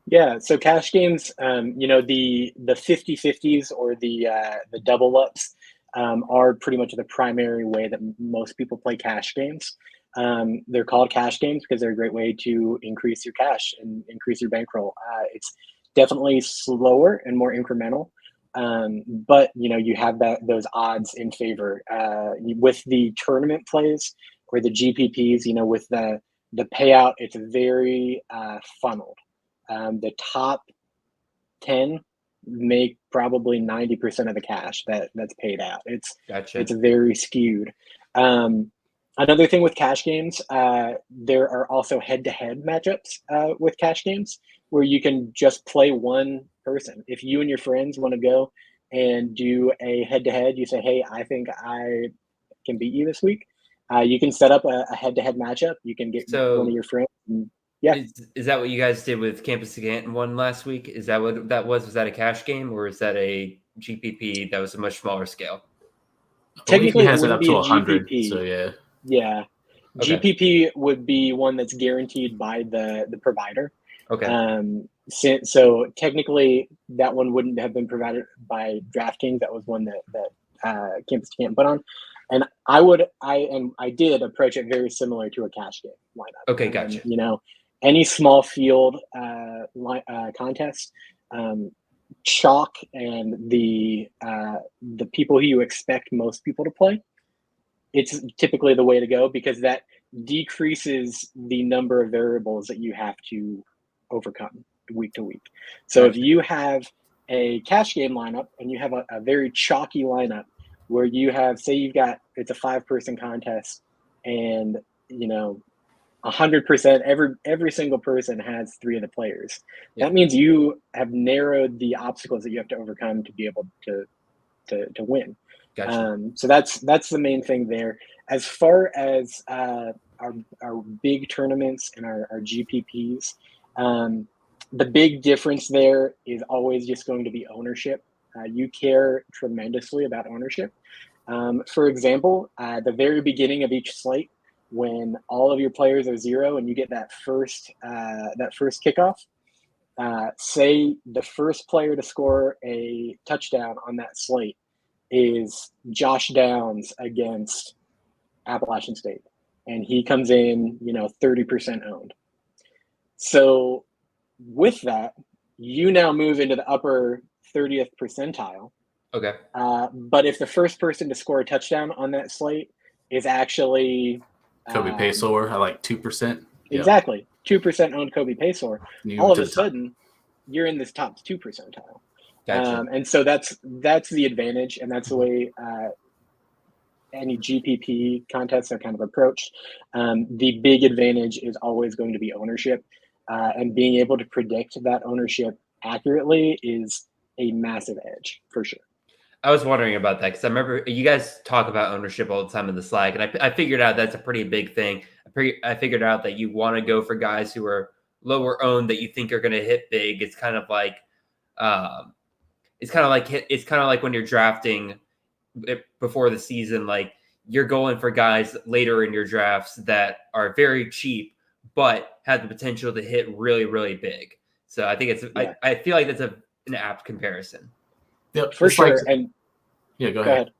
Yeah, so cash games, the 50-50s or the double ups are pretty much the primary way that most people play cash games. They're called cash games because they're a great way to increase your cash and increase your bankroll. It's definitely slower and more incremental, but you have those odds in favor with the tournament plays or the GPPs. With the payout, it's very funneled. The top 10 make probably 90% of the cash that's paid out. It's very skewed. Another thing with cash games, there are also head-to-head matchups with cash games where you can just play one person. If you and your friends want to go and do a head-to-head, you say, hey, I think I can beat you this week. You can set up a head-to-head matchup. You can get one of your friends. Yeah. Is that what you guys did with Campus to Canton one last week? Is that what that was? Was that a cash game, or is that a GPP that was a much smaller scale? Technically, it has it up to 100. GPP. So yeah. Yeah. Okay. GPP would be one that's guaranteed by the provider. Okay. So technically, that one wouldn't have been provided by DraftKings. That was one that Campus to Canton put on. And I did approach it very similar to a cash game lineup. Okay, gotcha. Any small field contest, chalk and the people who you expect most people to play, it's typically the way to go because that decreases the number of variables that you have to overcome week to week. So if you have a cash game lineup and you have a very chalky lineup where you have, say it's a 5-person contest and 100%, every single person has 3 of the players. That means you have narrowed the obstacles that you have to overcome to be able to win. Gotcha. So that's the main thing there. As far as our big tournaments and our GPPs, the big difference there is always just going to be ownership. You care tremendously about ownership. For example, the very beginning of each slate, when all of your players are 0 and you get that first kickoff, say the first player to score a touchdown on that slate is Josh Downs against Appalachian State, and he comes in, 30% owned. So with that, you now move into the upper 30th percentile. Okay. But if the first person to score a touchdown on that slate is actually Kobe Paysor, I like 2%. Exactly. 2% owned Kobe Paysor. All of a sudden, you're in this top 2 percentile. Gotcha. And so that's the advantage, and that's the way any GPP contests are kind of approached. The big advantage is always going to be ownership, and being able to predict that ownership accurately is a massive edge for sure. I was wondering about that because I remember you guys talk about ownership all the time in the Slack, and I figured out that's a pretty big thing. I figured out that you want to go for guys who are lower owned that you think are going to hit big. It's kind of like when you're drafting before the season, like you're going for guys later in your drafts that are very cheap but have the potential to hit really, really big. So I think I feel like that's an apt comparison. Yep, for sure. Go ahead.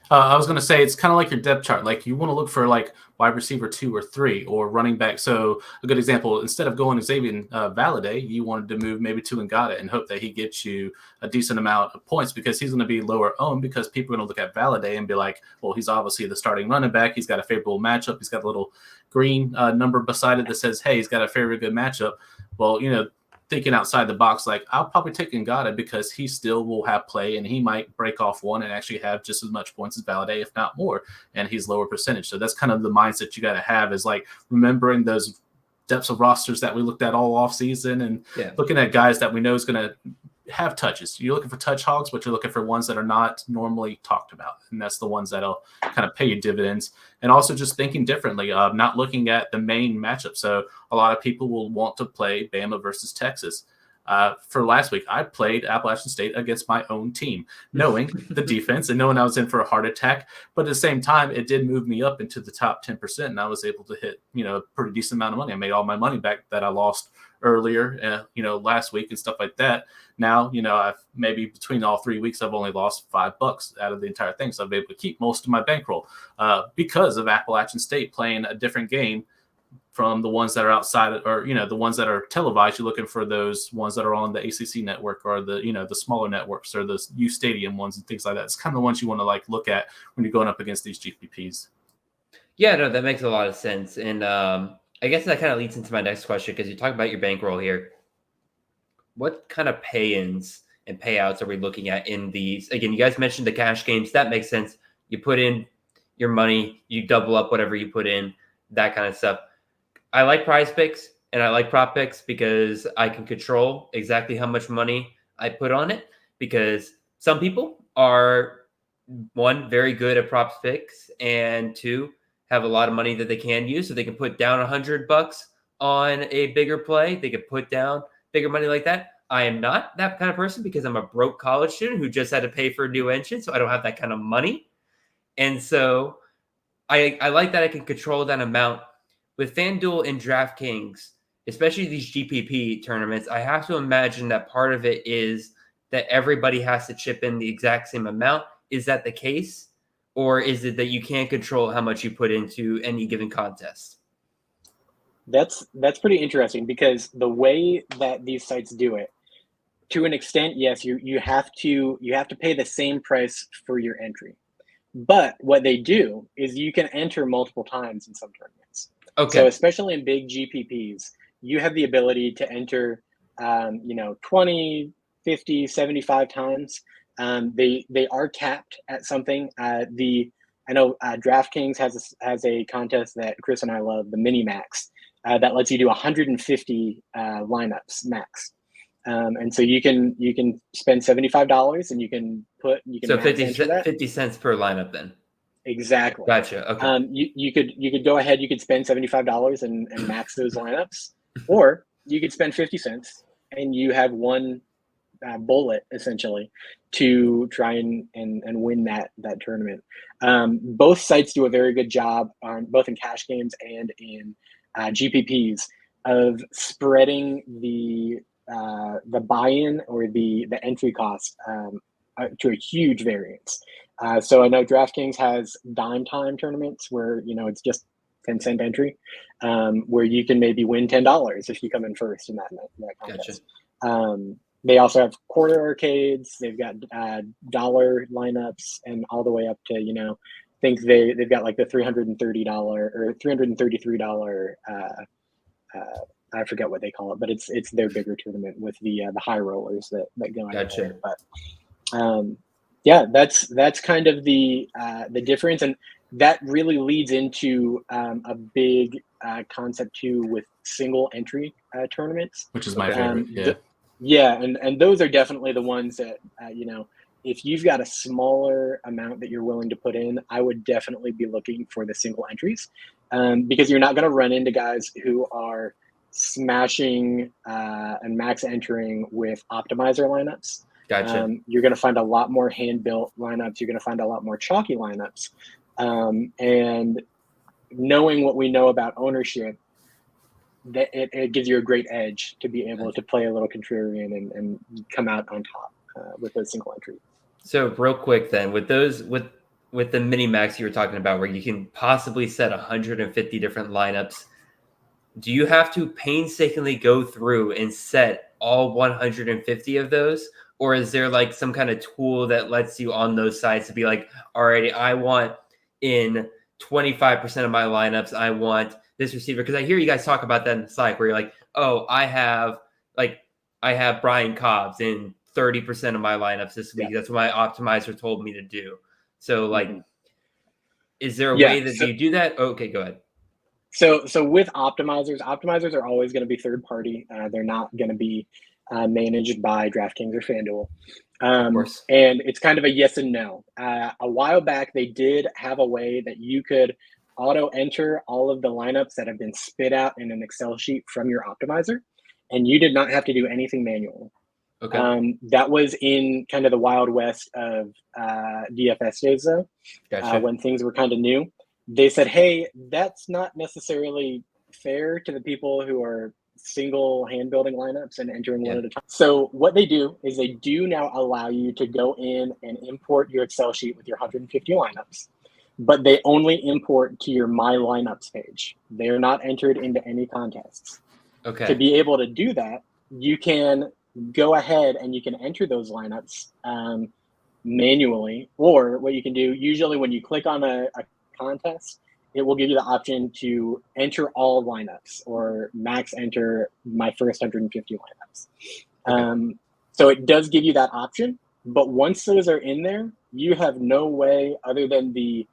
I was going to say it's kind of like your depth chart. Like you want to look for like wide receiver 2 or 3 or running back. So a good example, instead of going Xavier Valladay, you wanted to move maybe to Ngata and hope that he gets you a decent amount of points because he's going to be lower owned because people are going to look at Valladay and be like, well, he's obviously the starting running back. He's got a favorable matchup. He's got a little green number beside it that says, hey, he's got a very good matchup. Well, thinking outside the box, like I'll probably take Ngata because he still will have play and he might break off one and actually have just as much points as Valladay, if not more, and he's lower percentage. So that's kind of the mindset you got to have is like remembering those depths of rosters that we looked at all off season and looking at guys that we know is going to have touches. You're looking for touch hogs, but you're looking for ones that are not normally talked about. And that's the ones that'll kind of pay you dividends. And also just thinking differently, not looking at the main matchup. So a lot of people will want to play Bama versus Texas. For last week, I played Appalachian State against my own team, knowing the defense and knowing I was in for a heart attack. But at the same time, it did move me up into the top 10%. And I was able to hit, a pretty decent amount of money. I made all my money back that I lost earlier, last week and stuff like that. Now, I've maybe between all 3 weeks, I've only lost $5 out of the entire thing. So I've been able to keep most of my bankroll because of Appalachian State playing a different game from the ones that are outside or, the ones that are televised. You're looking for those ones that are on the ACC network or the smaller networks or the U Stadium ones and things like that. It's kind of the ones you want to like look at when you're going up against these GPPs. Yeah, no, that makes a lot of sense. And I guess that kind of leads into my next question because you talk about your bankroll here. What kind of pay-ins and payouts are we looking at in these? Again, you guys mentioned the cash games. That makes sense. You put in your money, you double up whatever you put in, that kind of stuff. I like PrizePicks and I like prop picks because I can control exactly how much money I put on it because some people are, 1, very good at prop picks, and 2, have a lot of money that they can use. So they can put down $100 on a bigger play. They could put down bigger money like that. I am not that kind of person because I'm a broke college student who just had to pay for a new engine. So I don't have that kind of money. And so I like that I can control that amount. With FanDuel and DraftKings, especially these GPP tournaments, I have to imagine that part of it is that everybody has to chip in the exact same amount. Is that the case? Or is it that you can't control how much you put into any given contest? That's pretty interesting because the way that these sites do it, to an extent, yes, you have to pay the same price for your entry. But what they do is you can enter multiple times in some tournaments. Okay. So especially in big GPPs, you have the ability to enter 20, 50, 75 times. They are capped at something. I know DraftKings has a contest that Chris and I love, the Mini Max, that lets you do 150 lineups max. And so you can spend $75 and you can so 50 cents per lineup then. Exactly. Gotcha. Okay. You could go ahead. You could spend $75 and max those lineups, or you could spend 50 cents and you have one bullet essentially to try and win that tournament. Both sites do a very good job on both in cash games and in GPPs of spreading the the buy-in or the entry cost to a huge variance. So I know DraftKings has dime time tournaments where, it's just 10-cent entry, where you can maybe win $10 if you come in first in that contest. Gotcha. They also have quarter arcades. They've got dollar lineups and all the way up to, I think they've got like the $330 or $333. I forget what they call it, but it's their bigger tournament with the high rollers that go in there. But that's kind of the difference, and that really leads into a big concept too with single entry tournaments, which is my favorite. And those are definitely the ones that if you've got a smaller amount that you're willing to put in, I would definitely be looking for the single entries, because you're not going to run into guys who are smashing and max entering with optimizer lineups. Gotcha. You're going to find a lot more hand-built lineups. You're going to find a lot more chalky lineups. And knowing what we know about ownership, that it gives you a great edge to be able to play a little contrarian and come out on top with those single entries. So real quick then, with those with the mini max you were talking about, where you can possibly set 150 different lineups, do you have to painstakingly go through and set all 150 of those? Or is there like some kind of tool that lets you on those sites to be like, alrighty, I want in 25% of my lineups, I want this receiver? Because I hear you guys talk about that in the site where you're like, oh, I have Brian Cobbs in 30% of my lineups this week. Yeah. That's what my optimizer told me to do. So like, is there a way that you do that? Okay, go ahead. So with optimizers are always going to be third party. They're not going to be managed by DraftKings or FanDuel. And it's kind of a yes and no. A while back, they did have a way that you could auto enter all of the lineups that have been spit out in an Excel sheet from your optimizer, and you did not have to do anything manually. Okay. That was in kind of the wild west of DFS days, though. Gotcha. When things were kind of new. They said, hey, that's not necessarily fair to the people who are single hand building lineups and entering one at a time. So what they do is they do now allow you to go in and import your Excel sheet with your 150 lineups, but they only import to your My Lineups page. They are not entered into any contests. Okay. To be able to do that, you can go ahead and you can enter those lineups manually, or what you can do, usually when you click on a contest, it will give you the option to enter all lineups or max enter my first 150 lineups. Okay. So it does give you that option, but once those are in there, you have no way other than the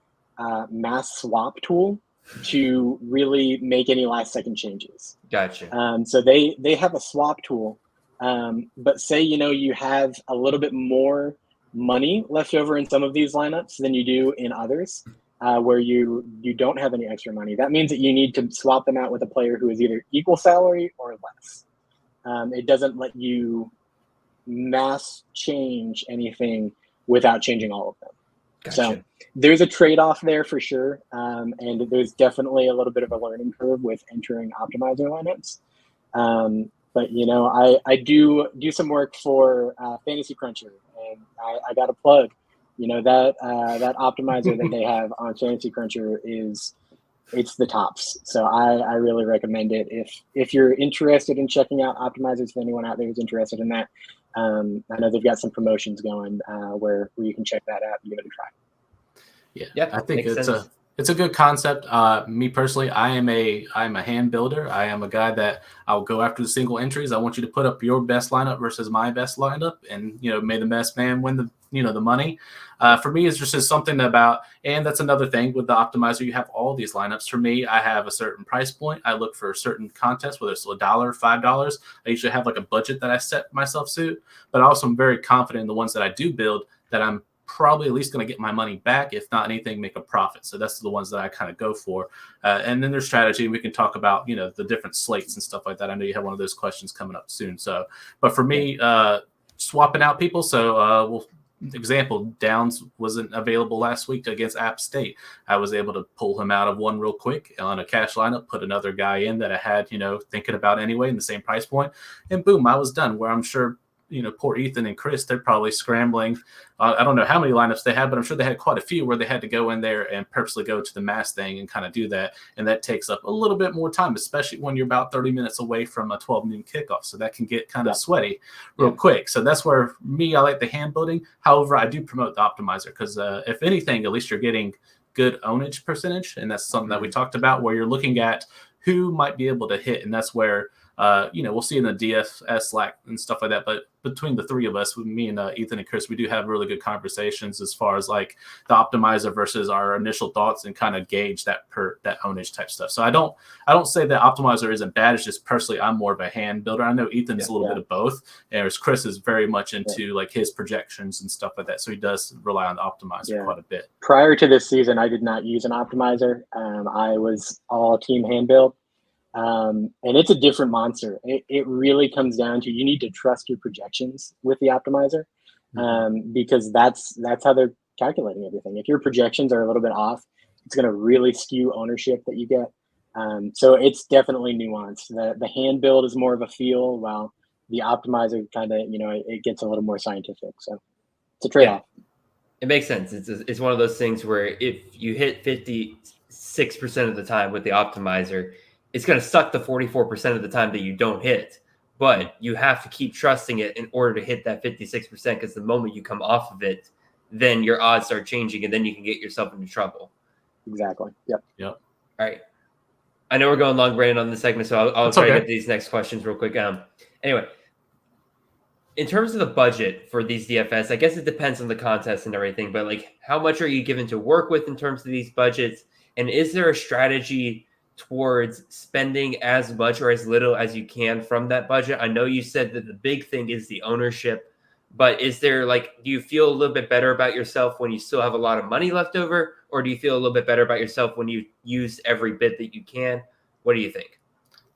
mass swap tool to really make any last second changes. Gotcha. So they have a swap tool, but say, you have a little bit more money left over in some of these lineups than you do in others. Where you don't have any extra money. That means that you need to swap them out with a player who is either equal salary or less. It doesn't let you mass change anything without changing all of them. Gotcha. So there's a trade-off there for sure. And there's definitely a little bit of a learning curve with entering optimizer lineups. But, I do some work for Fantasy Cruncher, and I got a plug. That optimizer that they have on Fantasy Cruncher it's the tops. So I really recommend it. If you're interested in checking out optimizers, if anyone out there is interested in that, I know they've got some promotions going where you can check that out and give it a try. Yeah, I think it's a good concept. Me personally, I'm a hand builder. I am a guy that I'll go after the single entries. I want you to put up your best lineup versus my best lineup, and may the best man win the money. For me, it's just something about, and that's another thing with the optimizer. You have all these lineups. For me, I have a certain price point. I look for a certain contest, whether it's $1, $5. I usually have like a budget that I set myself to, but also I'm very confident in the ones that I do build that I'm probably at least going to get my money back, if not anything, make a profit. So that's the ones that I kind of go for. And then there's strategy. We can talk about, the different slates and stuff like that. I know you have one of those questions coming up soon. So, but for me, swapping out people. So example, Downs wasn't available last week against App State. I was able to pull him out of one real quick on a cash lineup, put another guy in that I had, thinking about anyway in the same price point, and boom, I was done. Where I'm sure, poor Ethan and Chris, they're probably scrambling. I don't know how many lineups they had, but I'm sure they had quite a few where they had to go in there and purposely go to the mass thing and kind of do that. And that takes up a little bit more time, especially when you're about 30 minutes away from a 12 noon kickoff. So that can get kind of sweaty real quick. So that's where I like the hand building. However, I do promote the optimizer because if anything, at least you're getting good ownage percentage. And that's something that we talked about where you're looking at who might be able to hit. And that's where we'll see in the DFS Slack and stuff like that. But between the three of us, with me and Ethan and Chris, we do have really good conversations as far as like the optimizer versus our initial thoughts and kind of gauge that ownage type stuff. So I don't say that optimizer isn't bad. It's just personally, I'm more of a hand builder. I know Ethan's a little bit of both, whereas Chris is very much into like his projections and stuff like that. So he does rely on the optimizer quite a bit. Prior to this season, I did not use an optimizer. I was all team hand build. And it's a different monster. It really comes down to, you need to trust your projections with the optimizer, because that's how they're calculating everything. If your projections are a little bit off, it's going to really skew ownership that you get. So it's definitely nuanced. The hand build is more of a feel, while the optimizer kind of, it gets a little more scientific. So it's a trade-off. Yeah, it makes sense. It's one of those things where if you hit 56% of the time with the optimizer, it's going to suck the 44% of the time that you don't hit, but you have to keep trusting it in order to hit that 56%, because the moment you come off of it, then your odds start changing and then you can get yourself into trouble. Exactly. Yep. All right. I know we're going long, Brandon, on this segment, so I'll try to get these next questions real quick. Anyway, in terms of the budget for these DFS, I guess it depends on the contest and everything, but like, how much are you given to work with in terms of these budgets? And is there a strategy towards spending as much or as little as you can from that budget? I know you said that the big thing is the ownership, but is there do you feel a little bit better about yourself when you still have a lot of money left over, or do you feel a little bit better about yourself when you use every bit that you can? What do you think?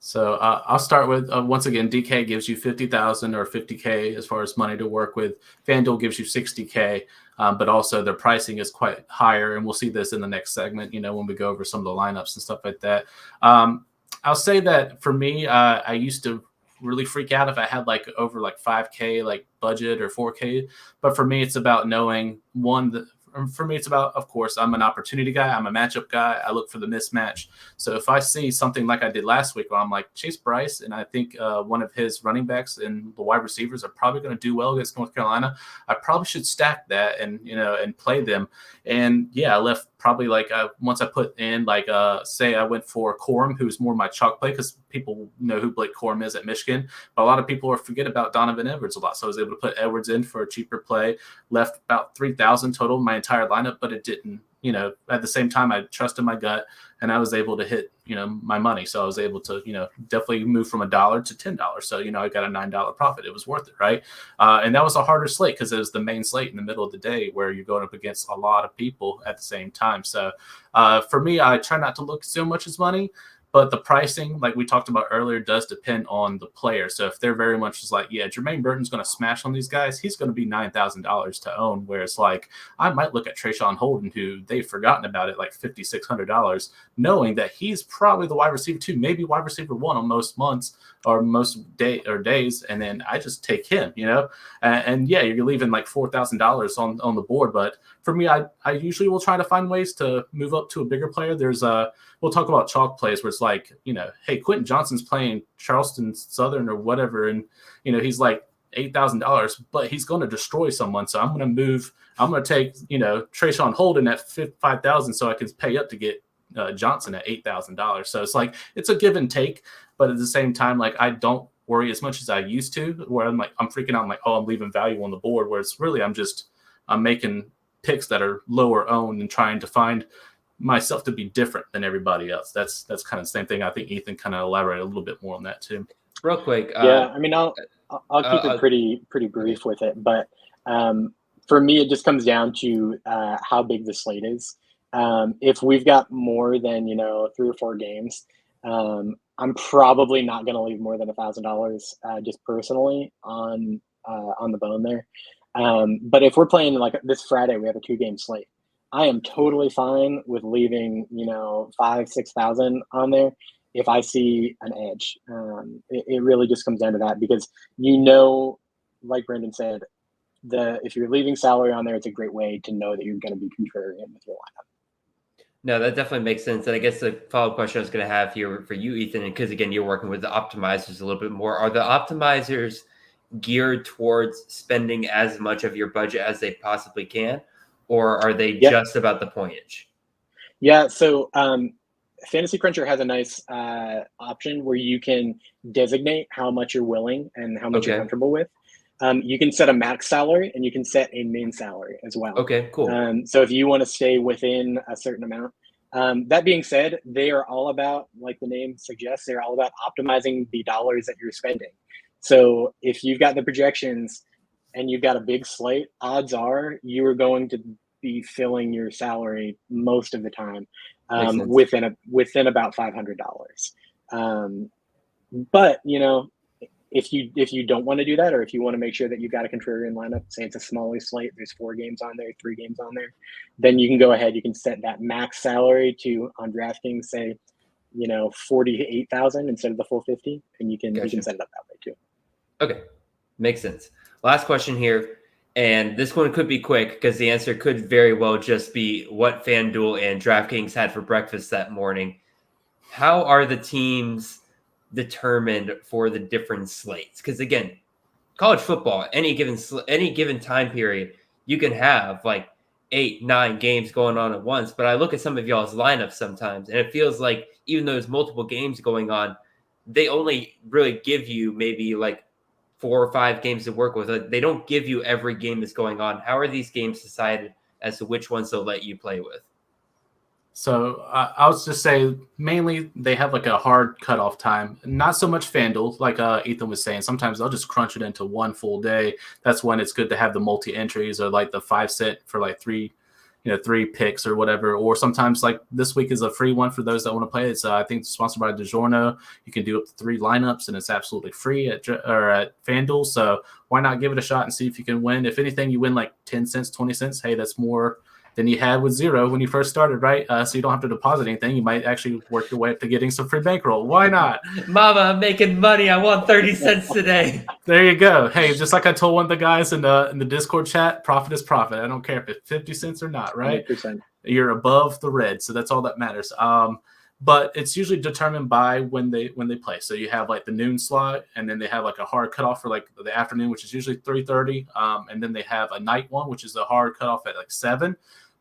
So I'll start with, once again, DK gives you 50,000 or 50K as far as money to work with. FanDuel gives you 60K, but also their pricing is quite higher. And we'll see this in the next segment, when we go over some of the lineups and stuff like that. I'll say that for me, I used to really freak out if I had over 5K budget or 4K. But for me, it's about knowing for me, it's about, of course, I'm an opportunity guy. I'm a matchup guy. I look for the mismatch. So if I see something like I did last week where I'm like, Chase Bryce, and I think one of his running backs and the wide receivers are probably going to do well against North Carolina, I probably should stack that and play them. And I left probably once I put in say I went for Corum, who's more my chalk play because people know who Blake Corum is at Michigan. But a lot of people forget about Donovan Edwards a lot. So I was able to put Edwards in for a cheaper play, left about 3,000 total in my entire lineup, but it didn't, at the same time, I trusted my gut and I was able to hit, my money. So I was able to, definitely move from $1 to $10. So, I got a $9 profit. It was worth it. Right. And that was a harder slate because it was the main slate in the middle of the day where you're going up against a lot of people at the same time. So for me, I try not to look so much as money. But the pricing, like we talked about earlier, does depend on the player. So if they're very much just Jermaine Burton's going to smash on these guys, he's going to be $9,000 to own. Whereas I might look at Trayshawn Holden, who they've forgotten about it, $5,600, knowing that he's probably the wide receiver 2, maybe wide receiver 1 on most months or most days. And then I just take him, and you're leaving $4,000 on the board. But for me, I usually will try to find ways to move up to a bigger player. We'll talk about chalk plays where it's hey, Quentin Johnson's playing Charleston Southern or whatever. And, he's $8,000, but he's going to destroy someone. So I'm going to take, Trayshawn Holden at 5,000 so I can pay up to get Johnson at $8,000. So it's a give and take, but at the same time, I don't worry as much as I used to, where I'm freaking out. I'm leaving value on the board, where it's really, I'm making picks that are lower owned and trying to find myself to be different than everybody else. That's kind of the same thing. I think Ethan kind of elaborated a little bit more on that too. Real quick. I'll keep it pretty brief with it. But for me, it just comes down to how big the slate is. If we've got more than 3 or 4 games, I'm probably not going to leave more than $1,000 just personally on the bone there. But if we're playing like this Friday, we have a 2-game slate. I am totally fine with leaving, 5,000-6,000 on there if I see an edge. It really just comes down to that because like Brendan said, if you're leaving salary on there, it's a great way to know that you're going to be contrarian with your lineup. No, that definitely makes sense. And I guess the follow-up question I was going to have here for you, Ethan, because again, you're working with the optimizers a little bit more. Are the optimizers geared towards spending as much of your budget as they possibly can, or are they just about the pointage? Yeah, so Fantasy Cruncher has a nice option where you can designate how much you're willing and how much you're comfortable with. You can set a max salary and you can set a min salary as well. Okay, cool. So if you want to stay within a certain amount. That being said, they are all about, like the name suggests, they're all about optimizing the dollars that you're spending. So if you've got the projections and you've got a big slate, odds are you are going to be filling your salary most of the time within about $500. But if you don't want to do that, or if you want to make sure that you've got a contrarian lineup, say it's a smaller slate, there's 4 games on there, 3 games on there, then you can go ahead, you can set that max salary to, on DraftKings, say, 48,000 instead of the full 50, and you can set it up that way too. Okay, makes sense. Last question here, and this one could be quick because the answer could very well just be what FanDuel and DraftKings had for breakfast that morning. How are the teams determined for the different slates? Because again, college football, any given time period, you can have like 8-9 games going on at once. But I look at some of y'all's lineups sometimes, and it feels like even though there's multiple games going on, they only really give you maybe like 4 or 5 games to work with. They don't give you every game that's going on. How are these games decided as to which ones they'll let you play with? So I would just say mainly they have like a hard cutoff time. Not so much FanDuel, like Ethan was saying. Sometimes they'll just crunch it into one full day. That's when it's good to have the multi-entries or like the 5 cent for like 3 picks or whatever. Or sometimes like this week is a free one for those that want to play. It's I think it's sponsored by DiGiorno. You can do up to 3 lineups and it's absolutely free at FanDuel. So why not give it a shot and see if you can win? If anything, you win like 10 cents, 20 cents. Hey, that's more than you had with 0 when you first started, right? So you don't have to deposit anything. You might actually work your way up to getting some free bankroll. Why not? Mama, I'm making money. I want 30 cents today. There you go. Hey, just like I told one of the guys in the Discord chat, profit is profit. I don't care if it's 50 cents or not, right? 100%. You're above the red, so that's all that matters. But it's usually determined by when they play. So you have like the noon slot, and then they have like a hard cutoff for like the afternoon, which is usually 3:30. And then they have a night one, which is a hard cutoff at like 7.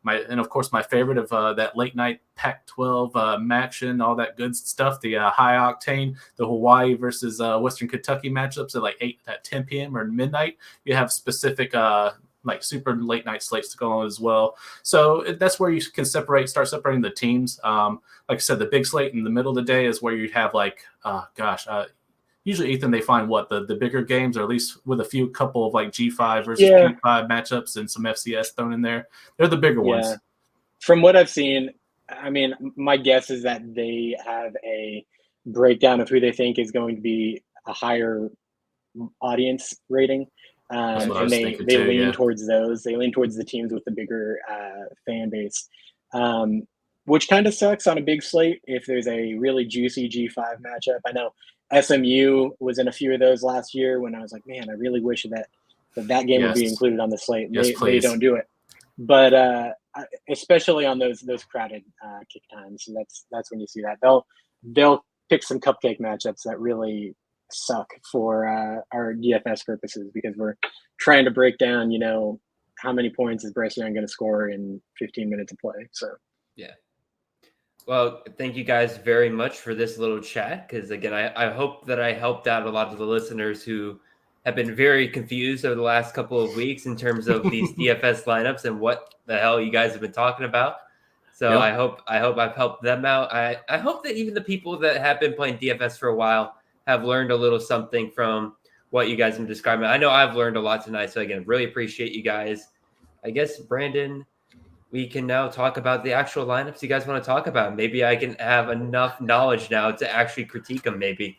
And of course, my favorite of that late night Pac-12 action, all that good stuff, the high octane, the Hawaii versus Western Kentucky matchups at like 10 p.m. or midnight. You have specific like super late night slates to go on as well. So that's where you can start separating the teams. Like I said, the big slate in the middle of the day is where you have like, usually, Ethan, they find the bigger games, or at least with a couple of like G5 versus P5 matchups and some FCS thrown in there. They're the bigger ones. From what I've seen, I mean, my guess is that they have a breakdown of who they think is going to be a higher audience rating. And they lean towards those. They lean towards the teams with the bigger fan base, which kind of sucks on a big slate if there's a really juicy G5 matchup. I know SMU was in a few of those last year when I was like, man, I really wish that game would be included on the slate. They don't do it. But especially on those crowded kick times. So that's when you see that. They'll pick some cupcake matchups that really suck for our DFS purposes, because we're trying to break down, how many points is Bryce Young going to score in 15 minutes of play. So, yeah. Well, thank you guys very much for this little chat. Because again, I hope that I helped out a lot of the listeners who have been very confused over the last couple of weeks in terms of these DFS lineups and what the hell you guys have been talking about. So yep. I hope I've helped them out. I hope that even the people that have been playing DFS for a while have learned a little something from what you guys have been describing. I know I've learned a lot tonight. So again, really appreciate you guys. I guess, Brandon, we can now talk about the actual lineups you guys want to talk about. Maybe I can have enough knowledge now to actually critique them, maybe.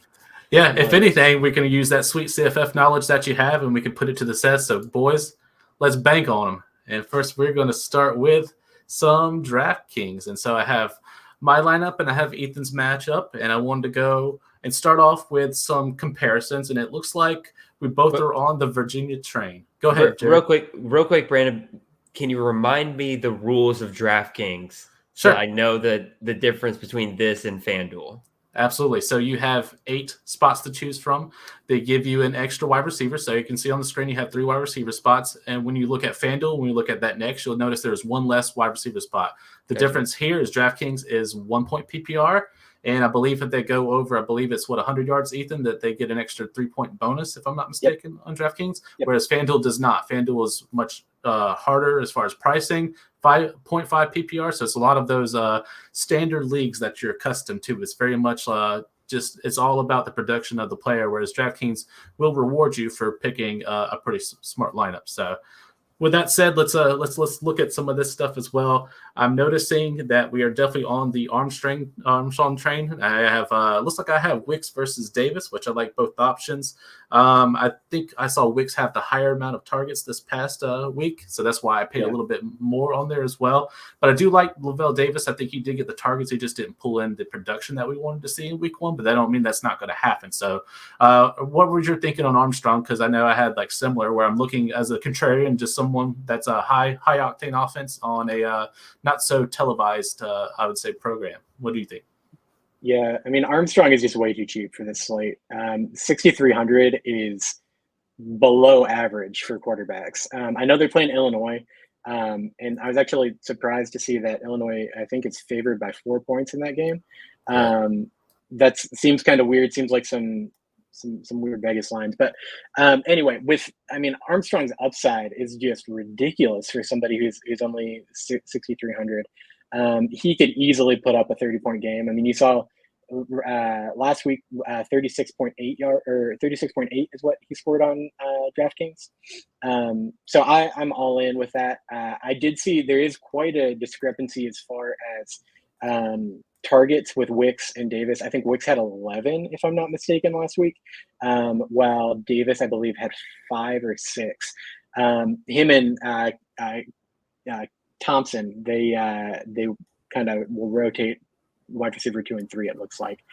Yeah, if anything, we can use that sweet CFF knowledge that you have, and we can put it to the test. So, boys, let's bank on them. And first, we're going to start with some DraftKings. And so I have my lineup and I have Ethan's matchup. And I wanted to go and start off with some comparisons. And it looks like we both are on the Virginia train. Go ahead, Jared. Real quick, Brandon. Can you remind me the rules of DraftKings? Sure. So I know the difference between this and FanDuel. Absolutely. So you have 8 spots to choose from. They give you an extra wide receiver. So you can see on the screen you have 3 wide receiver spots. And when you look at FanDuel, when you look at that next, you'll notice there's 1 less wide receiver spot. The difference here is DraftKings is 1 point PPR. And I believe if they go over, I believe it's 100 yards, Ethan, that they get an extra 3-point bonus, if I'm not mistaken, on DraftKings. Whereas FanDuel does not. FanDuel is much harder as far as pricing, 5.5 PPR. So it's a lot of those standard leagues that you're accustomed to. It's very much it's all about the production of the player, whereas DraftKings will reward you for picking a pretty smart lineup. So with that said, let's look at some of this stuff as well. I'm noticing that we are definitely on the Armstrong train. I have looks like I have Wicks versus Davis, which I like both options. I think I saw Wicks have the higher amount of targets this past week, so that's why I paid a little bit more on there as well. But I do like Lavelle Davis. I think he did get the targets. He just didn't pull in the production that we wanted to see in week 1, but that don't mean that's not going to happen. So what was your thinking on Armstrong? Because I know I had like similar where I'm looking as a contrarian, just someone that's a high octane offense on a not so televised, I would say, program. What do you think? Yeah, I mean, Armstrong is just way too cheap for this slate. 6,300 is below average for quarterbacks. I know they're playing Illinois, and I was actually surprised to see that Illinois, I think, is favored by 4 points in that game. That seems kind of weird. Seems like some weird Vegas lines. But anyway, Armstrong's upside is just ridiculous for somebody who's only 6,300. He could easily put up a 30-point game. I mean, you saw last week 36.8 or 36.8 is what he scored on DraftKings. So I'm all in with that. I did see there is quite a discrepancy as far as targets with Wicks and Davis. I think Wicks had 11, if I'm not mistaken, last week, while Davis, I believe, had 5 or 6. Him and Thompson, they kind of will rotate wide receiver 2 and 3, it looks like.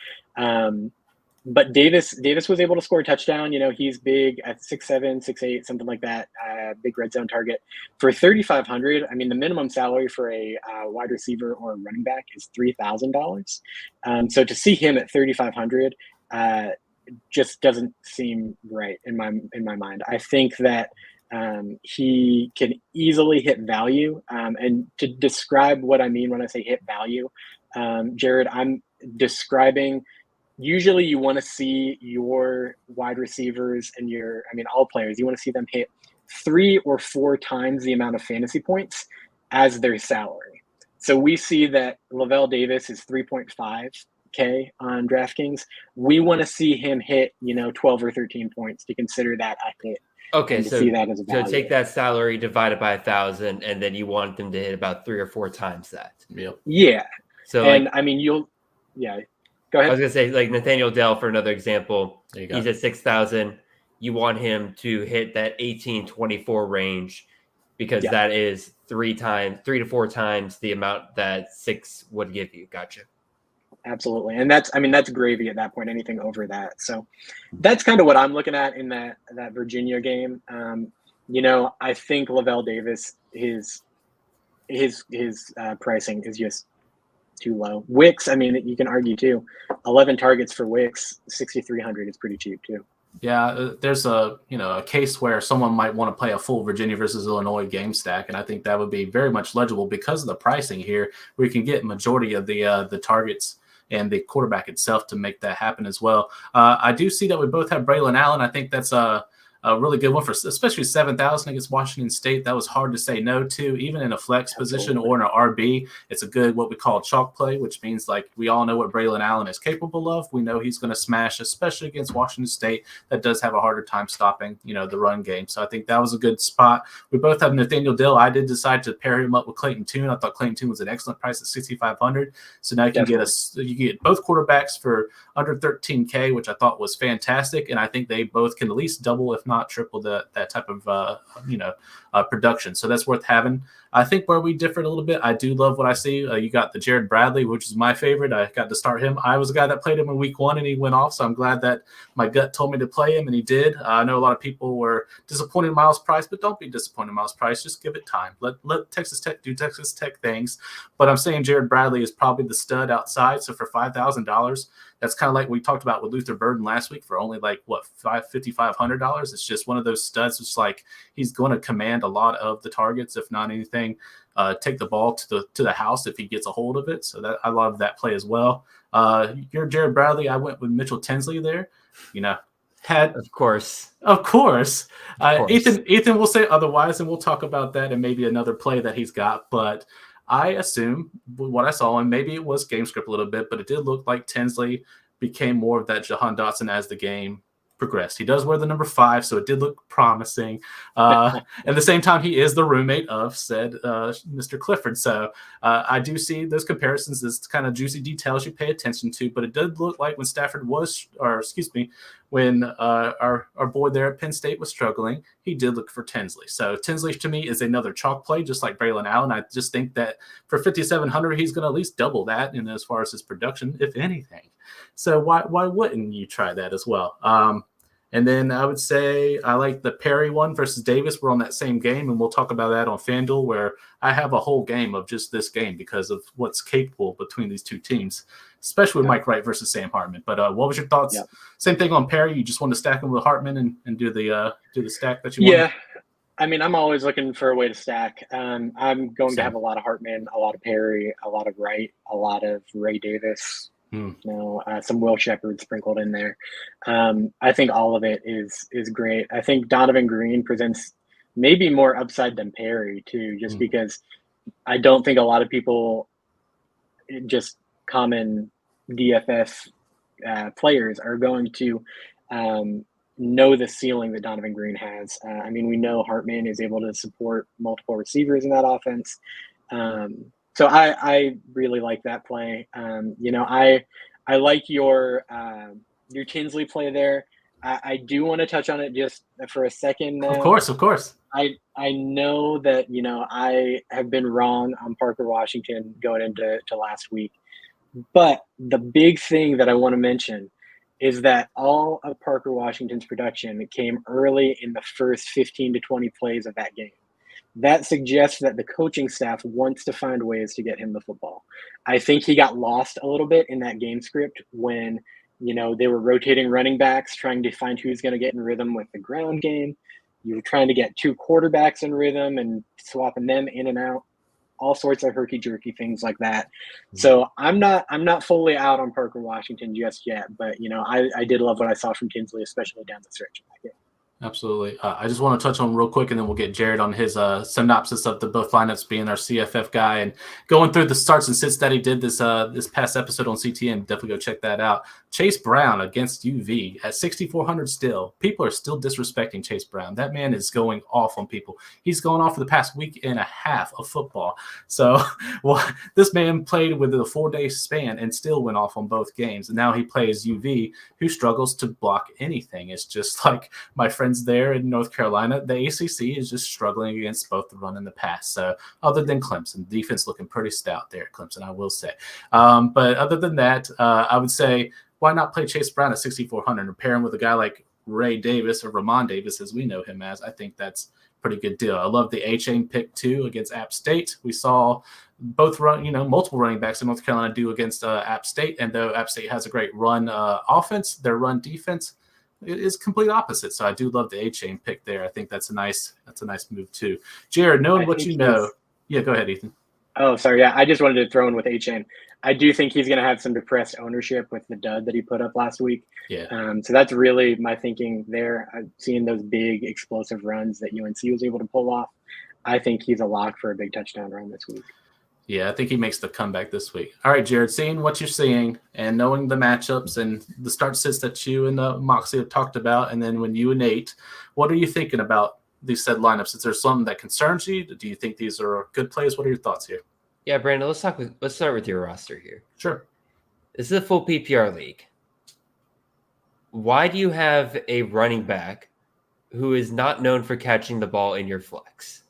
But Davis was able to score a touchdown. You know, he's big at 6'7", 6'8", something like that. Big red zone target. For 3,500, I mean, the minimum salary for a wide receiver or a running back is $3,000. So to see him at 3,500 just doesn't seem right in my mind. I think that he can easily hit value. And to describe what I mean when I say hit value, Jared, I'm describing. Usually you want to see your wide receivers and all players, you want to see them hit 3 or 4 times the amount of fantasy points as their salary. So we see that Lavelle Davis is 3.5K on DraftKings. We want to see him hit, 12 or 13 points to consider that a hit. Okay, so see that as a value. So take that salary divided by 1,000, and then you want them to hit about 3 or 4 times that. Yep. Yeah. So Go ahead. I was going to say, like Nathaniel Dell, for another example, he's at 6,000. You want him to hit that 18-24 range because that is 3 to 4 times the amount that 6 would give you. Gotcha. Absolutely. And that's gravy at that point, anything over that. So that's kind of what I'm looking at in that Virginia game. I think Lavelle Davis, his pricing is just too low. Wicks, I mean, you can argue too. 11 targets for Wicks, 6,300 is pretty cheap too. Yeah, there's a case where someone might want to play a full Virginia versus Illinois game stack, and I think that would be very much legible because of the pricing here. We can get majority of the targets and the quarterback itself to make that happen as well. I do see that we both have Braylon Allen. I think that's a really good one for especially 7,000 against Washington State. That was hard to say no to, even in a flex position or in an RB. It's a good what we call chalk play, which means like we all know what Braylon Allen is capable of. We know he's going to smash, especially against Washington State. That does have a harder time stopping, the run game. So I think that was a good spot. We both have Nathaniel Dill. I did decide to pair him up with Clayton Tune. I thought Clayton Tune was an excellent price at 6,500. So now you can get both quarterbacks for under 13K, which I thought was fantastic. And I think they both can at least double, if not triple that type of production. So that's worth having. I think where we differed a little bit, I do love what I see. You got the Jared Bradley, which is my favorite. I got to start him. I was a guy that played him in week 1 and he went off. So I'm glad that my gut told me to play him and he did. I know a lot of people were disappointed in Miles Price, but don't be disappointed in Miles Price. Just give it time. Let Texas Tech do Texas Tech things. But I'm saying Jared Bradley is probably the stud outside. So for $5,000, that's kind of like we talked about with Luther Burden last week for only like $5,500. It's just one of those studs. It's like he's going to command a lot of the targets, if not anything. Take the ball to the house if he gets a hold of it. So that I love that play as well. You're Jared Bradley. I went with Mitchell Tinsley there. Of course. Ethan will say otherwise, and we'll talk about that and maybe another play that he's got. But I assume what I saw, and maybe it was game script a little bit, but it did look like Tinsley became more of that Jahan Dotson as the game progressed. He does wear the number 5, so it did look promising. At the same time, he is the roommate of said Mr. Clifford. So I do see those comparisons as kind of juicy details you pay attention to, but it did look like when our boy there at Penn State was struggling, he did look for Tinsley. So Tinsley to me is another chalk play, just like Braylon Allen. I just think that for $5,700, he's going to at least double that as far as his production, if anything. So why wouldn't you try that as well? And then I would say I like the Perry one versus Davis. We're on that same game, and we'll talk about that on FanDuel, where I have a whole game of just this game because of what's capable between these two teams, especially with Mike Wright versus Sam Hartman. But what was your thoughts? Yeah. Same thing on Perry. You just want to stack him with Hartman and do the stack that you want? Yeah. I mean, I'm always looking for a way to stack. I'm going to have a lot of Hartman, a lot of Perry, a lot of Wright, a lot of Ray Davis. Some Will Shepherd sprinkled in there. I think all of it is great. I think Donovan Green presents maybe more upside than Perry too, just because I don't think a lot of people, just common DFS players, are going to know the ceiling that Donovan Green has. I mean, we know Hartman is able to support multiple receivers in that offense. So I really like that play. I like your Tinsley play there. I do want to touch on it just for a second. Of course. I know that, I have been wrong on Parker Washington going into last week. But the big thing that I want to mention is that all of Parker Washington's production came early in the first 15 to 20 plays of that game. That suggests that the coaching staff wants to find ways to get him the football. I think he got lost a little bit in that game script when, they were rotating running backs, trying to find who's going to get in rhythm with the ground game. You were trying to get 2 quarterbacks in rhythm and swapping them in and out, all sorts of herky-jerky things like that. So I'm not fully out on Parker Washington just yet, but, I did love what I saw from Tinsley, especially down the stretch of that game. Absolutely. I just want to touch on real quick, and then we'll get Jared on his synopsis of the both lineups, being our CFF guy and going through the starts and sits that he did this past episode on CTN. Definitely go check that out. Chase Brown against UV at 6,400 still. People are still disrespecting Chase Brown. That man is going off on people. He's going off for the past week and a half of football. So this man played with a 4-day span and still went off on both games. And now he plays UV, who struggles to block anything. It's just like my friends there in North Carolina. The ACC is just struggling against both the run and the pass. So other than Clemson, defense looking pretty stout there at Clemson, I will say. But other than that, I would say, why not play Chase Brown at 6,400 and pair him with a guy like Ray Davis or Ramon Davis, as we know him as? I think that's a pretty good deal. I love the A-Chain pick too against App State. We saw both multiple running backs in North Carolina do against App State, and though App State has a great run offense, their run defense is complete opposite. So I do love the A-Chain pick there. I think that's a nice move too. Jared, knowing what you know, yeah, go ahead, Ethan. Oh, sorry. Yeah, I just wanted to throw in with A-Chain. I do think he's going to have some depressed ownership with the dud that he put up last week. Yeah. So that's really my thinking there. I've seen those big explosive runs that UNC was able to pull off. I think he's a lock for a big touchdown run this week. Yeah, I think he makes the comeback this week. All right, Jared, seeing what you're seeing and knowing the matchups and the start sits that you and Moxie have talked about, and then when you and Nate, what are you thinking about these said lineups? Is there something that concerns you? Do you think these are good plays? What are your thoughts here? Yeah, Brandon, let's start with your roster here. Sure. This is a full PPR league. Why do you have a running back who is not known for catching the ball in your flex.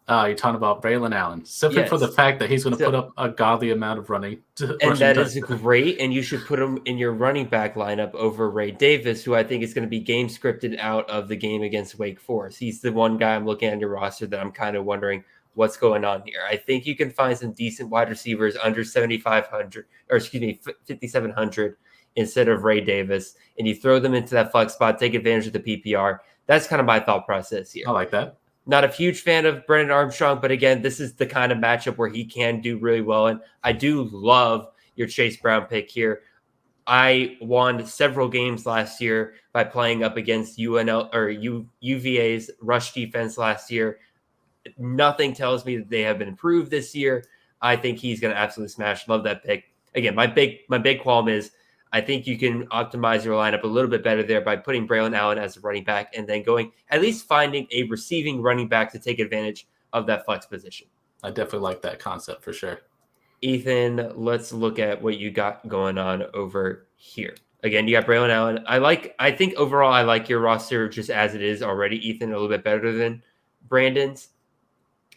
You're talking about Braylon Allen, simply for the fact that he's going to put up a godly amount of running. And that is great, and you should put him in your running back lineup over Ray Davis, who I think is going to be game scripted out of the game against Wake Forest. He's the one guy I'm looking at your roster that I'm kind of wondering what's going on here. I think you can find some decent wide receivers under 5,700 instead of Ray Davis, and you throw them into that flex spot, take advantage of the PPR. That's kind of my thought process here. I like that. Not a huge fan of Brennan Armstrong, but again, this is the kind of matchup where he can do really well. And I do love your Chase Brown pick here. I won several games last year by playing up against UVA's rush defense last year. Nothing tells me that they have been improved this year. I think he's going to absolutely smash. Love that pick. Again, my big qualm is I think you can optimize your lineup a little bit better there by putting Braylon Allen as a running back and then at least finding a receiving running back to take advantage of that flex position. I definitely like that concept for sure. Ethan, let's look at what you got going on over here. Again, you got Braylon Allen. I think overall I like your roster just as it is already, Ethan, a little bit better than Brandon's.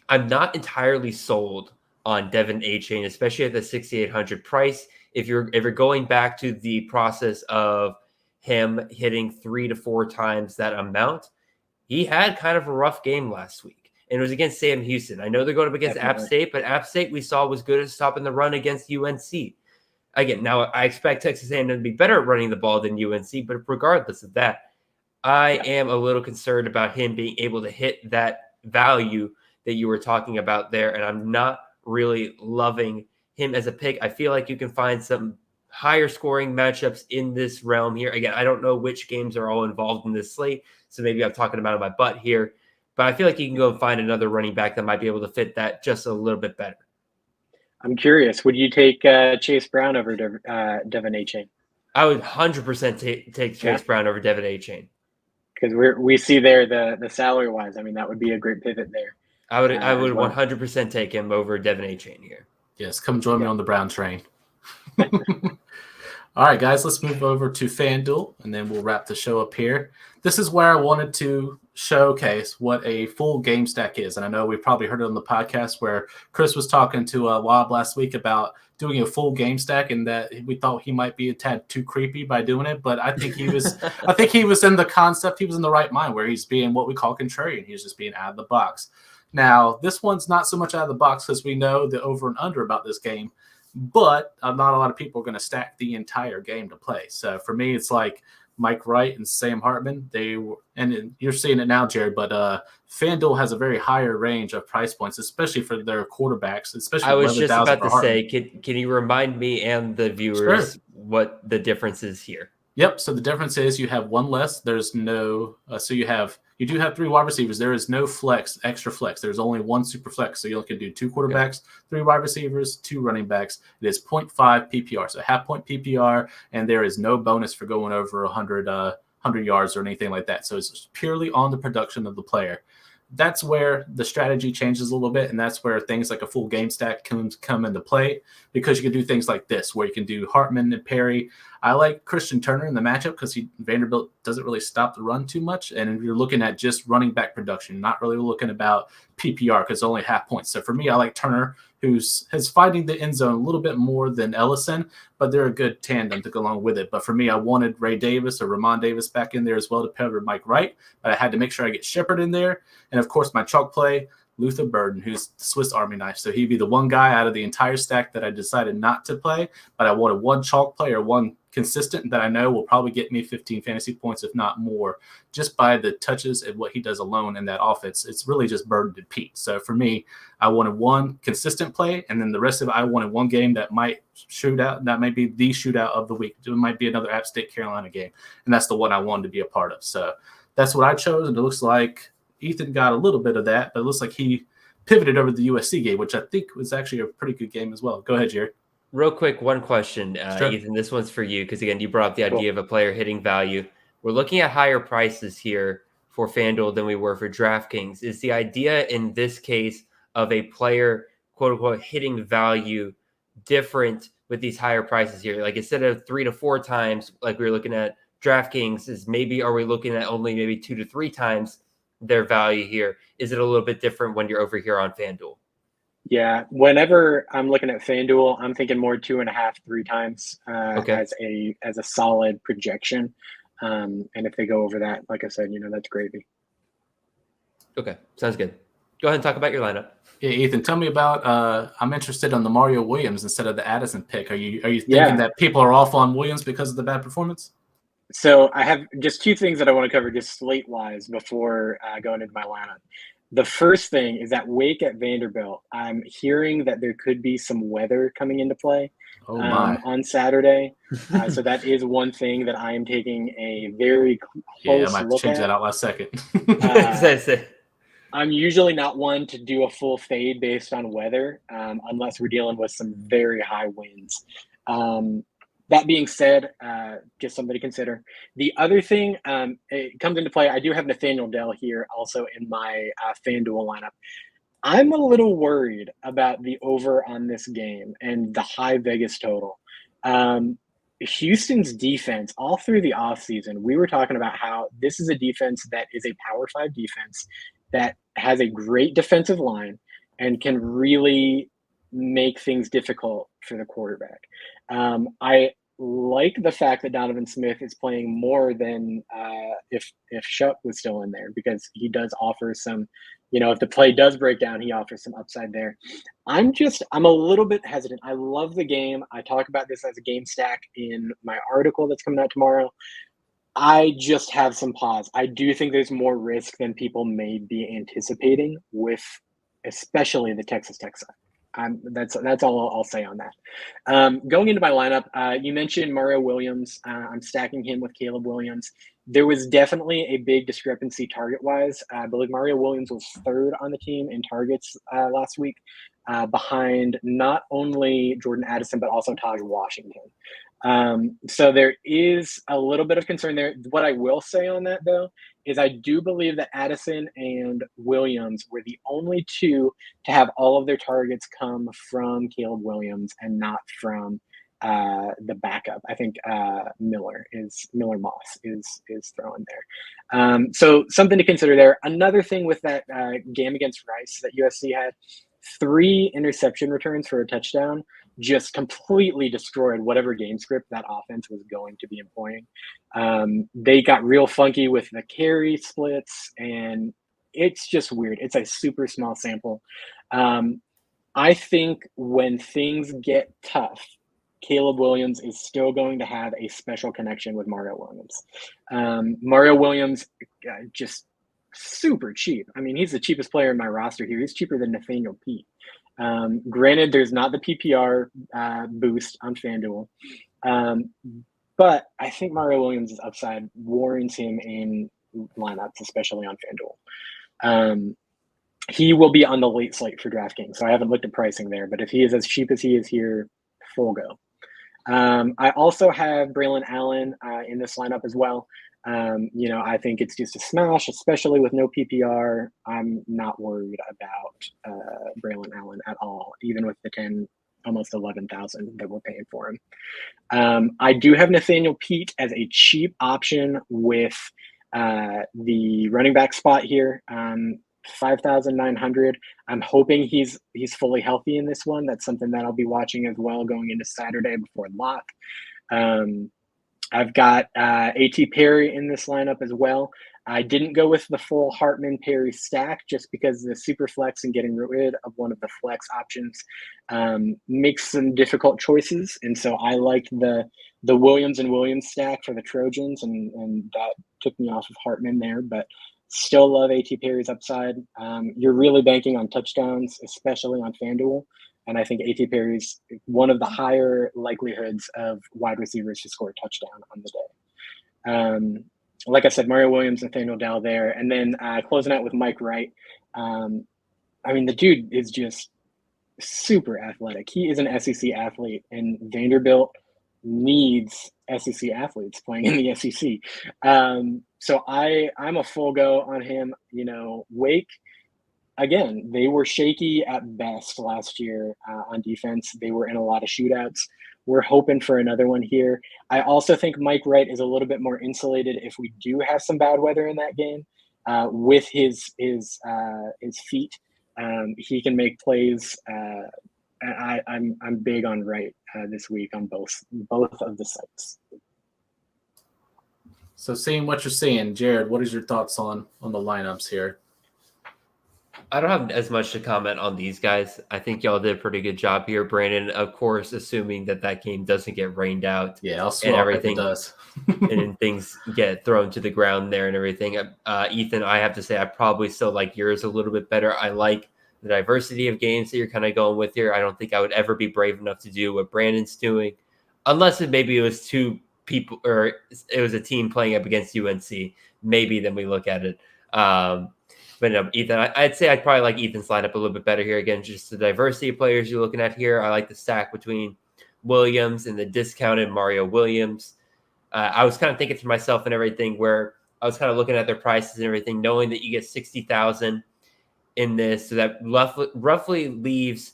I'm not entirely sold on Devin A-Chain, especially at the 6,800 price. If you're going back to the process of him hitting 3 to 4 times that amount, he had kind of a rough game last week. And it was against Sam Houston. I know they're going up against App State, but App State we saw was good at stopping the run against UNC. Again, now I expect Texas A&M to be better at running the ball than UNC, but regardless of that, I am a little concerned about him being able to hit that value that you were talking about there, and I'm not really loving him as a pick. I feel like you can find some higher scoring matchups in this realm here. Again, I don't know which games are all involved in this slate, so maybe I'm talking about my butt here, but I feel like you can go and find another running back that might be able to fit that just a little bit better. I'm curious, would you take Chase Brown over Devin A-Chain? I would 100% take Chase Brown over Devin A-Chain. Because we see there the salary wise. I mean, that would be a great pivot there. I would 100% take him over Devin A-Chain here. Yes, come join me on the Brown train. All right, guys, let's move over to FanDuel, and then we'll wrap the show up here. This is where I wanted to showcase what a full game stack is. And I know we've probably heard it on the podcast where Chris was talking to Wob last week about doing a full game stack, and that we thought he might be a tad too creepy by doing it. But I think he was in the concept. He was in the right mind where he's being what we call contrarian. He's just being out of the box. Now, this one's not so much out of the box because we know the over and under about this game, but not a lot of people are going to stack the entire game to play. So for me, it's like Mike Wright and Sam Hartman. And you're seeing it now, Jared, but FanDuel has a very higher range of price points, especially for their quarterbacks. Especially I was just about to say, can you remind me and the viewers what the difference is here? Yep. So the difference is you have one less. There's no. You do have 3 wide receivers. There is no extra flex. There's only 1 super flex. So you can do 2 quarterbacks, 3 wide receivers, 2 running backs. It is 0.5 PPR, so half point PPR, and there is no bonus for going over 100 yards or anything like that. So it's purely on the production of the player. That's where the strategy changes a little bit, and that's where things like a full game stack can come into play, because you can do things like this where you can do Hartman and Perry. I like Christian Turner in the matchup because Vanderbilt doesn't really stop the run too much, and you're looking at just running back production, not really looking about PPR because it's only half points. So for me, I like Turner, who's fighting the end zone a little bit more than Ellison, but they're a good tandem to go along with it. But for me, I wanted Ray Davis or Ramon Davis back in there as well to pair with Mike Wright, but I had to make sure I get Shepard in there. And of course, my chalk play, Luther Burden, who's the Swiss Army knife. So he'd be the one guy out of the entire stack that I decided not to play, but I wanted one chalk play or one consistent that I know will probably get me 15 fantasy points, if not more, just by the touches and what he does alone in that offense. It's really just Burden and Pete. So for me, I wanted one consistent play, and then the rest of it, I wanted one game that might shoot out. That might be the shootout of the week. It might be another App State Carolina game, and that's the one I wanted to be a part of. So that's what I chose, and it looks like Ethan got a little bit of that, but it looks like he pivoted over the USC game, which I think was actually a pretty good game as well. Go ahead, Jared. Real quick, one question, Sure. Ethan. This one's for you because, again, you brought up the idea of a player hitting value. We're looking at higher prices here for FanDuel than we were for DraftKings. Is the idea in this case of a player, quote-unquote, hitting value different with these higher prices here? Like instead of 3 to 4 times, like we were looking at DraftKings is maybe, are we looking at only maybe 2 to 3 times their value here? Is it a little bit different when you're over here on FanDuel? Yeah, whenever I'm looking at FanDuel, I'm thinking more 2.5, 3 times as a solid projection. And if they go over that, like I said, that's gravy. Okay, sounds good. Go ahead and talk about your lineup. Yeah, Ethan, tell me about. I'm interested in the Mario Williams instead of the Addison pick. Are you thinking that people are off on Williams because of the bad performance? So I have just 2 things that I want to cover, just slate wise, before going into my lineup. The first thing is that Wake at Vanderbilt. I'm hearing that there could be some weather coming into play on Saturday. So that is one thing that I am taking a very close I might look change at. that out last second. I'm usually not one to do a full fade based on weather unless we're dealing with some very high winds. That being said, just something to consider. The other thing, it comes into play. I do have Nathaniel Dell here also in my FanDuel lineup. I'm a little worried about the over on this game and the high Vegas total. Houston's defense, all through the offseason, we were talking about how this is a defense that is a Power 5 defense that has a great defensive line and can really make things difficult for the quarterback. I like the fact that Donovan Smith is playing more than if Shuck was still in there, because he does offer some, if the play does break down, he offers some upside there. I'm a little bit hesitant. I love the game. I talk about this as a game stack in my article that's coming out tomorrow. I just have some pause. I do think there's more risk than people may be anticipating with especially the Texas Tech side. That's all I'll say on that. Going into my lineup, you mentioned Mario Williams. I'm stacking him with Caleb Williams. There was definitely a big discrepancy target-wise. I believe Mario Williams was 3rd on the team in targets last week, behind not only Jordan Addison, but also Taj Washington. So there is a little bit of concern there. What I will say on that, though, is I do believe that Addison and Williams were the only 2 to have all of their targets come from Caleb Williams and not from the backup. I think Miller Moss is thrown there. So something to consider there. Another thing with that game against Rice that USC had, 3 interception returns for a touchdown just completely destroyed whatever game script that offense was going to be employing. They got real funky with the carry splits, and it's just weird. It's a super small sample. I think when things get tough, Caleb Williams is still going to have a special connection with Mario Williams. Mario Williams, just super cheap. I mean, he's the cheapest player in my roster here. He's cheaper than Nathaniel Pete. Granted, there's not the PPR boost on FanDuel, but I think Mario Williams' upside warrants him in lineups, especially on FanDuel. He will be on the late slate for DraftKings, so I haven't looked at pricing there, but if he is as cheap as he is here, full go. I also have Braylon Allen in this lineup as well. I think it's just a smash, especially with no PPR. I'm not worried about Braylon Allen at all, even with the almost 11,000 that we're paying for him. I do have Nathaniel Pete as a cheap option with the running back spot here. 5,900. I'm hoping he's fully healthy in this one. That's something that I'll be watching as well going into Saturday before lock. I've got A.T. Perry in this lineup as well. I didn't go with the full Hartman-Perry stack just because the super flex and getting rid of one of the flex options makes some difficult choices. And so I liked the Williams and Williams stack for the Trojans, and that took me off of Hartman there. But still love A.T. Perry's upside. You're really banking on touchdowns, especially on FanDuel. And I think A.T. Perry's one of the higher likelihoods of wide receivers to score a touchdown on the day. Like I said, Mario Williams and Nathaniel Dell there. And then closing out with Mike Wright. The dude is just super athletic. He is an SEC athlete, and Vanderbilt needs SEC athletes playing in the SEC. So I'm a full go on him. Wake, again, they were shaky at best last year on defense. They were in a lot of shootouts. we're hoping for another one here. I also think Mike Wright is a little bit more insulated if we do have some bad weather in that game. With his feet, he can make plays. I'm big on Wright this week on both of the sites. So seeing what you're seeing, Jared, what is your thoughts on the lineups here? I don't have as much to comment on these guys. I think y'all did a pretty good job here, Brandon. Of course, assuming that game doesn't get rained out. Yeah, I'll and everything does. and things get thrown to the ground there and everything. Ethan, I have to say I probably still like yours a little bit better. I like the diversity of games that you're kind of going with here. I don't think I would ever be brave enough to do what Brandon's doing, unless maybe it was two people or it was a team playing up against UNC. Maybe then we look at it. But no, Ethan, I'd say I'd probably like Ethan's lineup a little bit better here. Again, just the diversity of players you're looking at here. I like the stack between Williams and the discounted Mario Williams. I was kind of thinking to myself and everything where I was kind of looking at their prices and everything, knowing that you get 60,000 in this. So that roughly leaves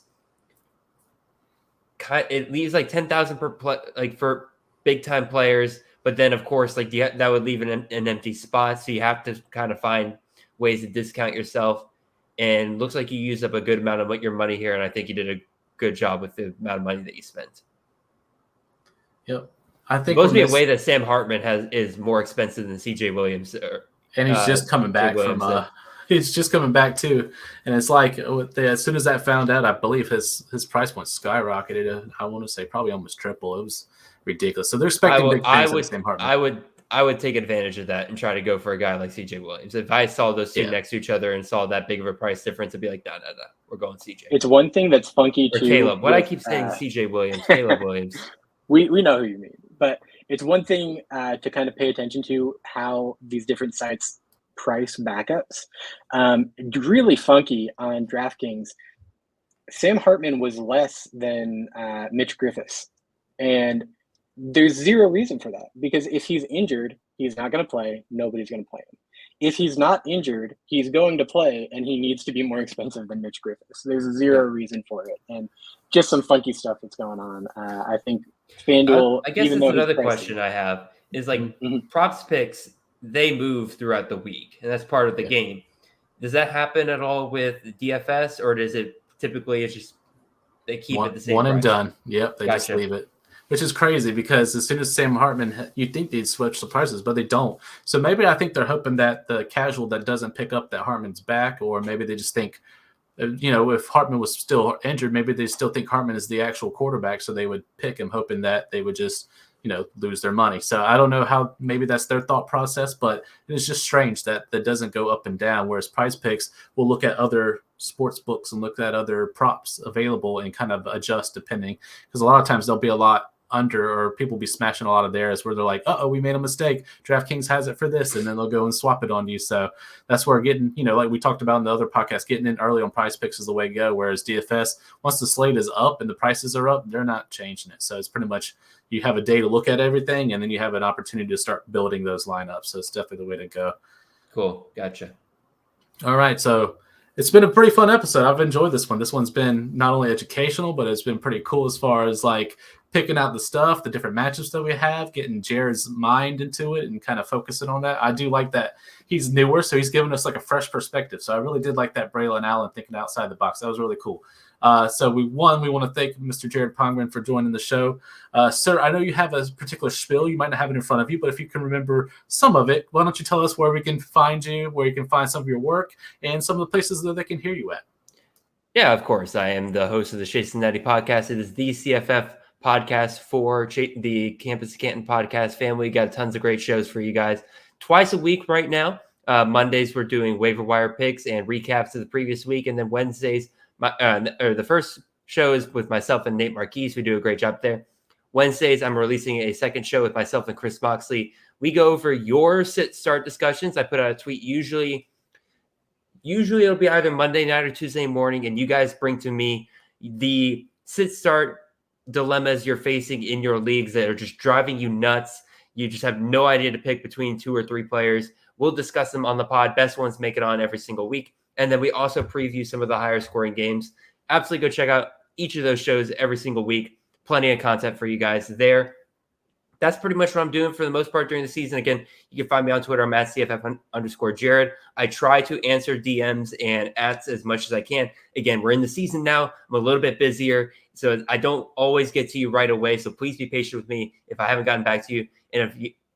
like 10,000 for big time players. But then of course, that would leave an empty spot. So you have to kind of find ways to discount yourself, and looks like you used up a good amount of your money here, and I think you did a good job with the amount of money that you spent. Yep, I think it blows me away that Sam Hartman is more expensive than CJ Williams, and he's just coming back from. He's just coming back too, and it's like as soon as that found out, I believe his price point skyrocketed. I want to say probably almost triple. It was ridiculous. So they're expecting big things from Sam Hartman. I would take advantage of that and try to go for a guy like CJ Williams. If I saw those two next to each other and saw that big of a price difference, I'd be like, no, we're going CJ. It's one thing that's funky or too. Caleb. I keep saying CJ Williams, Caleb Williams. We know who you mean, but it's one thing to kind of pay attention to how these different sites price backups. Really funky on DraftKings. Sam Hartman was less than Mitch Griffiths, and there's zero reason for that, because if he's injured, he's not going to play. Nobody's going to play him. If he's not injured, he's going to play, and he needs to be more expensive than Mitch Griffiths. There's zero reason for it, and just some funky stuff that's going on. I think FanDuel. I guess that's another question I have is props picks. They move throughout the week, and that's part of the game. Does that happen at all with DFS, or does it typically it's just they keep it the same? One price? And done. Yep, they just leave it. Which is crazy, because as soon as Sam Hartman, you'd think they'd switch the prices, but they don't. So maybe I think they're hoping that the casual that doesn't pick up that Hartman's back, or maybe they just think, if Hartman was still injured, maybe they still think Hartman is the actual quarterback, so they would pick him, hoping that they would just, lose their money. So I don't know how, maybe that's their thought process, but it's just strange that doesn't go up and down, whereas PrizePicks will look at other sports books and look at other props available and kind of adjust depending, because a lot of times there'll be a lot under, or people be smashing a lot of theirs where they're like, we made a mistake, DraftKings has it for this, and then they'll go and swap it on you. So that's where getting, like we talked about in the other podcast, getting in early on PrizePicks is the way to go, whereas DFS, once the slate is up and the prices are up, they're not changing it. So it's pretty much you have a day to look at everything, and then you have an opportunity to start building those lineups. So it's definitely the way to go. Cool. Gotcha. All right. So it's been a pretty fun episode. I've enjoyed this one. This one's been not only educational, but it's been pretty cool as far as picking out the stuff, the different matchups that we have, getting Jared's mind into it and kind of focusing on that. I do like that he's newer, so he's giving us a fresh perspective. So I really did like that Braylon Allen thinking outside the box. That was really cool. So we want to thank Mr. Jared Palmgren for joining the show. Sir, I know you have a particular spiel. You might not have it in front of you, but if you can remember some of it, why don't you tell us where we can find you, where you can find some of your work, and some of the places that they can hear you at. Yeah, of course. I am the host of the Cincinnati podcast. It is the CFF podcast for the Campus Canton podcast family. Got tons of great shows for you guys twice a week right now. Mondays, we're doing waiver wire picks and recaps of the previous week. And then Wednesdays, the first show is with myself and Nate Marquise. We do a great job there. Wednesdays, I'm releasing a second show with myself and Chris Moxley. We go over your sit-start discussions. I put out a tweet. Usually it'll be either Monday night or Tuesday morning, and you guys bring to me the sit-start dilemmas you're facing in your leagues that are just driving you nuts. You just have no idea to pick between 2 or 3 players. We'll discuss them on the pod. Best ones make it on every single week. And then we also preview some of the higher scoring games. Absolutely go check out each of those shows every single week. plenty of content for you guys there. That's pretty much what I'm doing for the most part during the season. Again, you can find me on Twitter. I'm at CFF_Jared. I try to answer DMs and ats as much as I can. Again, we're in the season now. I'm a little bit busier, so I don't always get to you right away. So please be patient with me if I haven't gotten back to you. And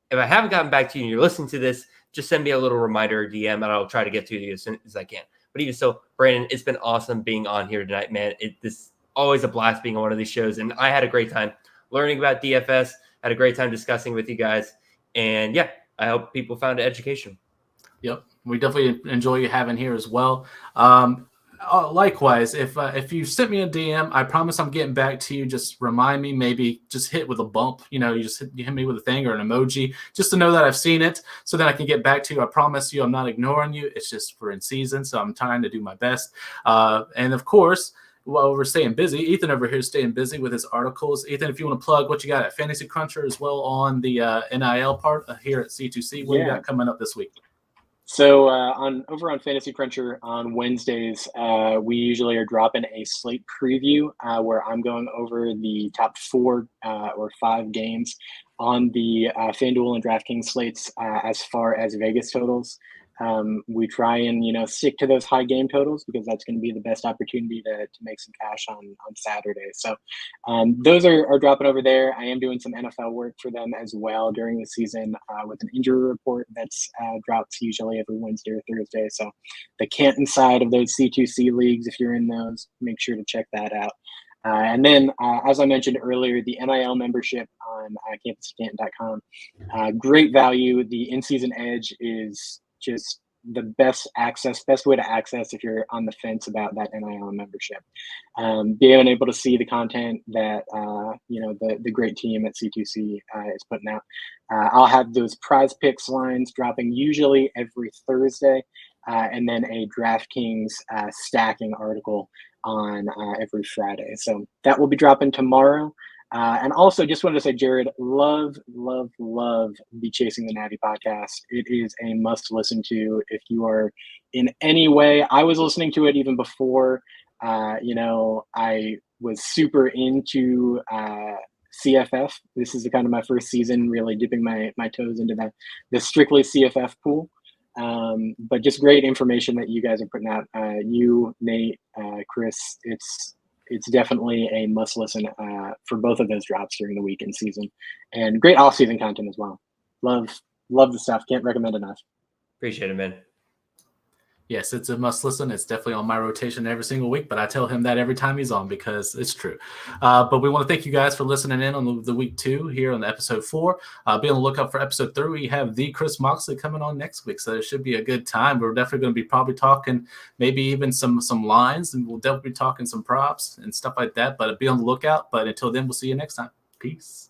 if I haven't gotten back to you and you're listening to this, just send me a little reminder or DM, and I'll try to get to you as soon as I can. But even so, Brandon, it's been awesome being on here tonight, man. This always a blast being on one of these shows, and I had a great time learning about DFS. Had a great time discussing with you guys. And yeah, I hope people found it educational. Yep. We definitely enjoy you having here as well. Likewise, if you sent me a DM, I promise I'm getting back to you. Just remind me, maybe just hit with a bump. You just hit me with a thing or an emoji just to know that I've seen it so then I can get back to you. I promise you I'm not ignoring you. It's just we're in season, so I'm trying to do my best. And of course, while we're staying busy, Ethan over here is staying busy with his articles. Ethan, if you want to plug what you got at Fantasy Cruncher as well on the NIL part here at C2C, what do you got coming up this week? So over on Fantasy Cruncher on Wednesdays, we usually are dropping a slate preview where I'm going over the top 4 or 5 games on the FanDuel and DraftKings slates as far as Vegas totals. We try and, stick to those high game totals because that's going to be the best opportunity to make some cash on Saturday. So those are dropping over there. I am doing some NFL work for them as well during the season with an injury report that's drops usually every Wednesday or Thursday. So the Canton side of those C2C leagues, if you're in those, make sure to check that out. And then, as I mentioned earlier, the NIL membership on campuscanton.com, great value. The in-season edge is just the best way to access if you're on the fence about that NIL membership. Being able to see the content that the great team at C2C is putting out. I'll have those PrizePicks lines dropping usually every Thursday, and then a DraftKings stacking article on every Friday. So that will be dropping tomorrow. And also just wanted to say, Jared, love the Chasing the Natty podcast. It is a must listen to if you are in any way. I was listening to it even before, I was super into CFF. This is kind of my first season really dipping my toes into the strictly CFF pool. But just great information that you guys are putting out. You, Nate, Chris, it's definitely a must listen for both of those drops during the week and season, and great off season content as well. Love the stuff. Can't recommend enough. Appreciate it, man. Yes, it's a must listen. It's definitely on my rotation every single week, but I tell him that every time he's on because it's true. But we want to thank you guys for listening in on the week 2 here on the episode 4. Be on the lookout for episode 3. We have the Chris Moxley coming on next week, so it should be a good time. We're definitely going to be probably talking maybe even some lines, and we'll definitely be talking some props and stuff like that. But be on the lookout. But until then, we'll see you next time. Peace.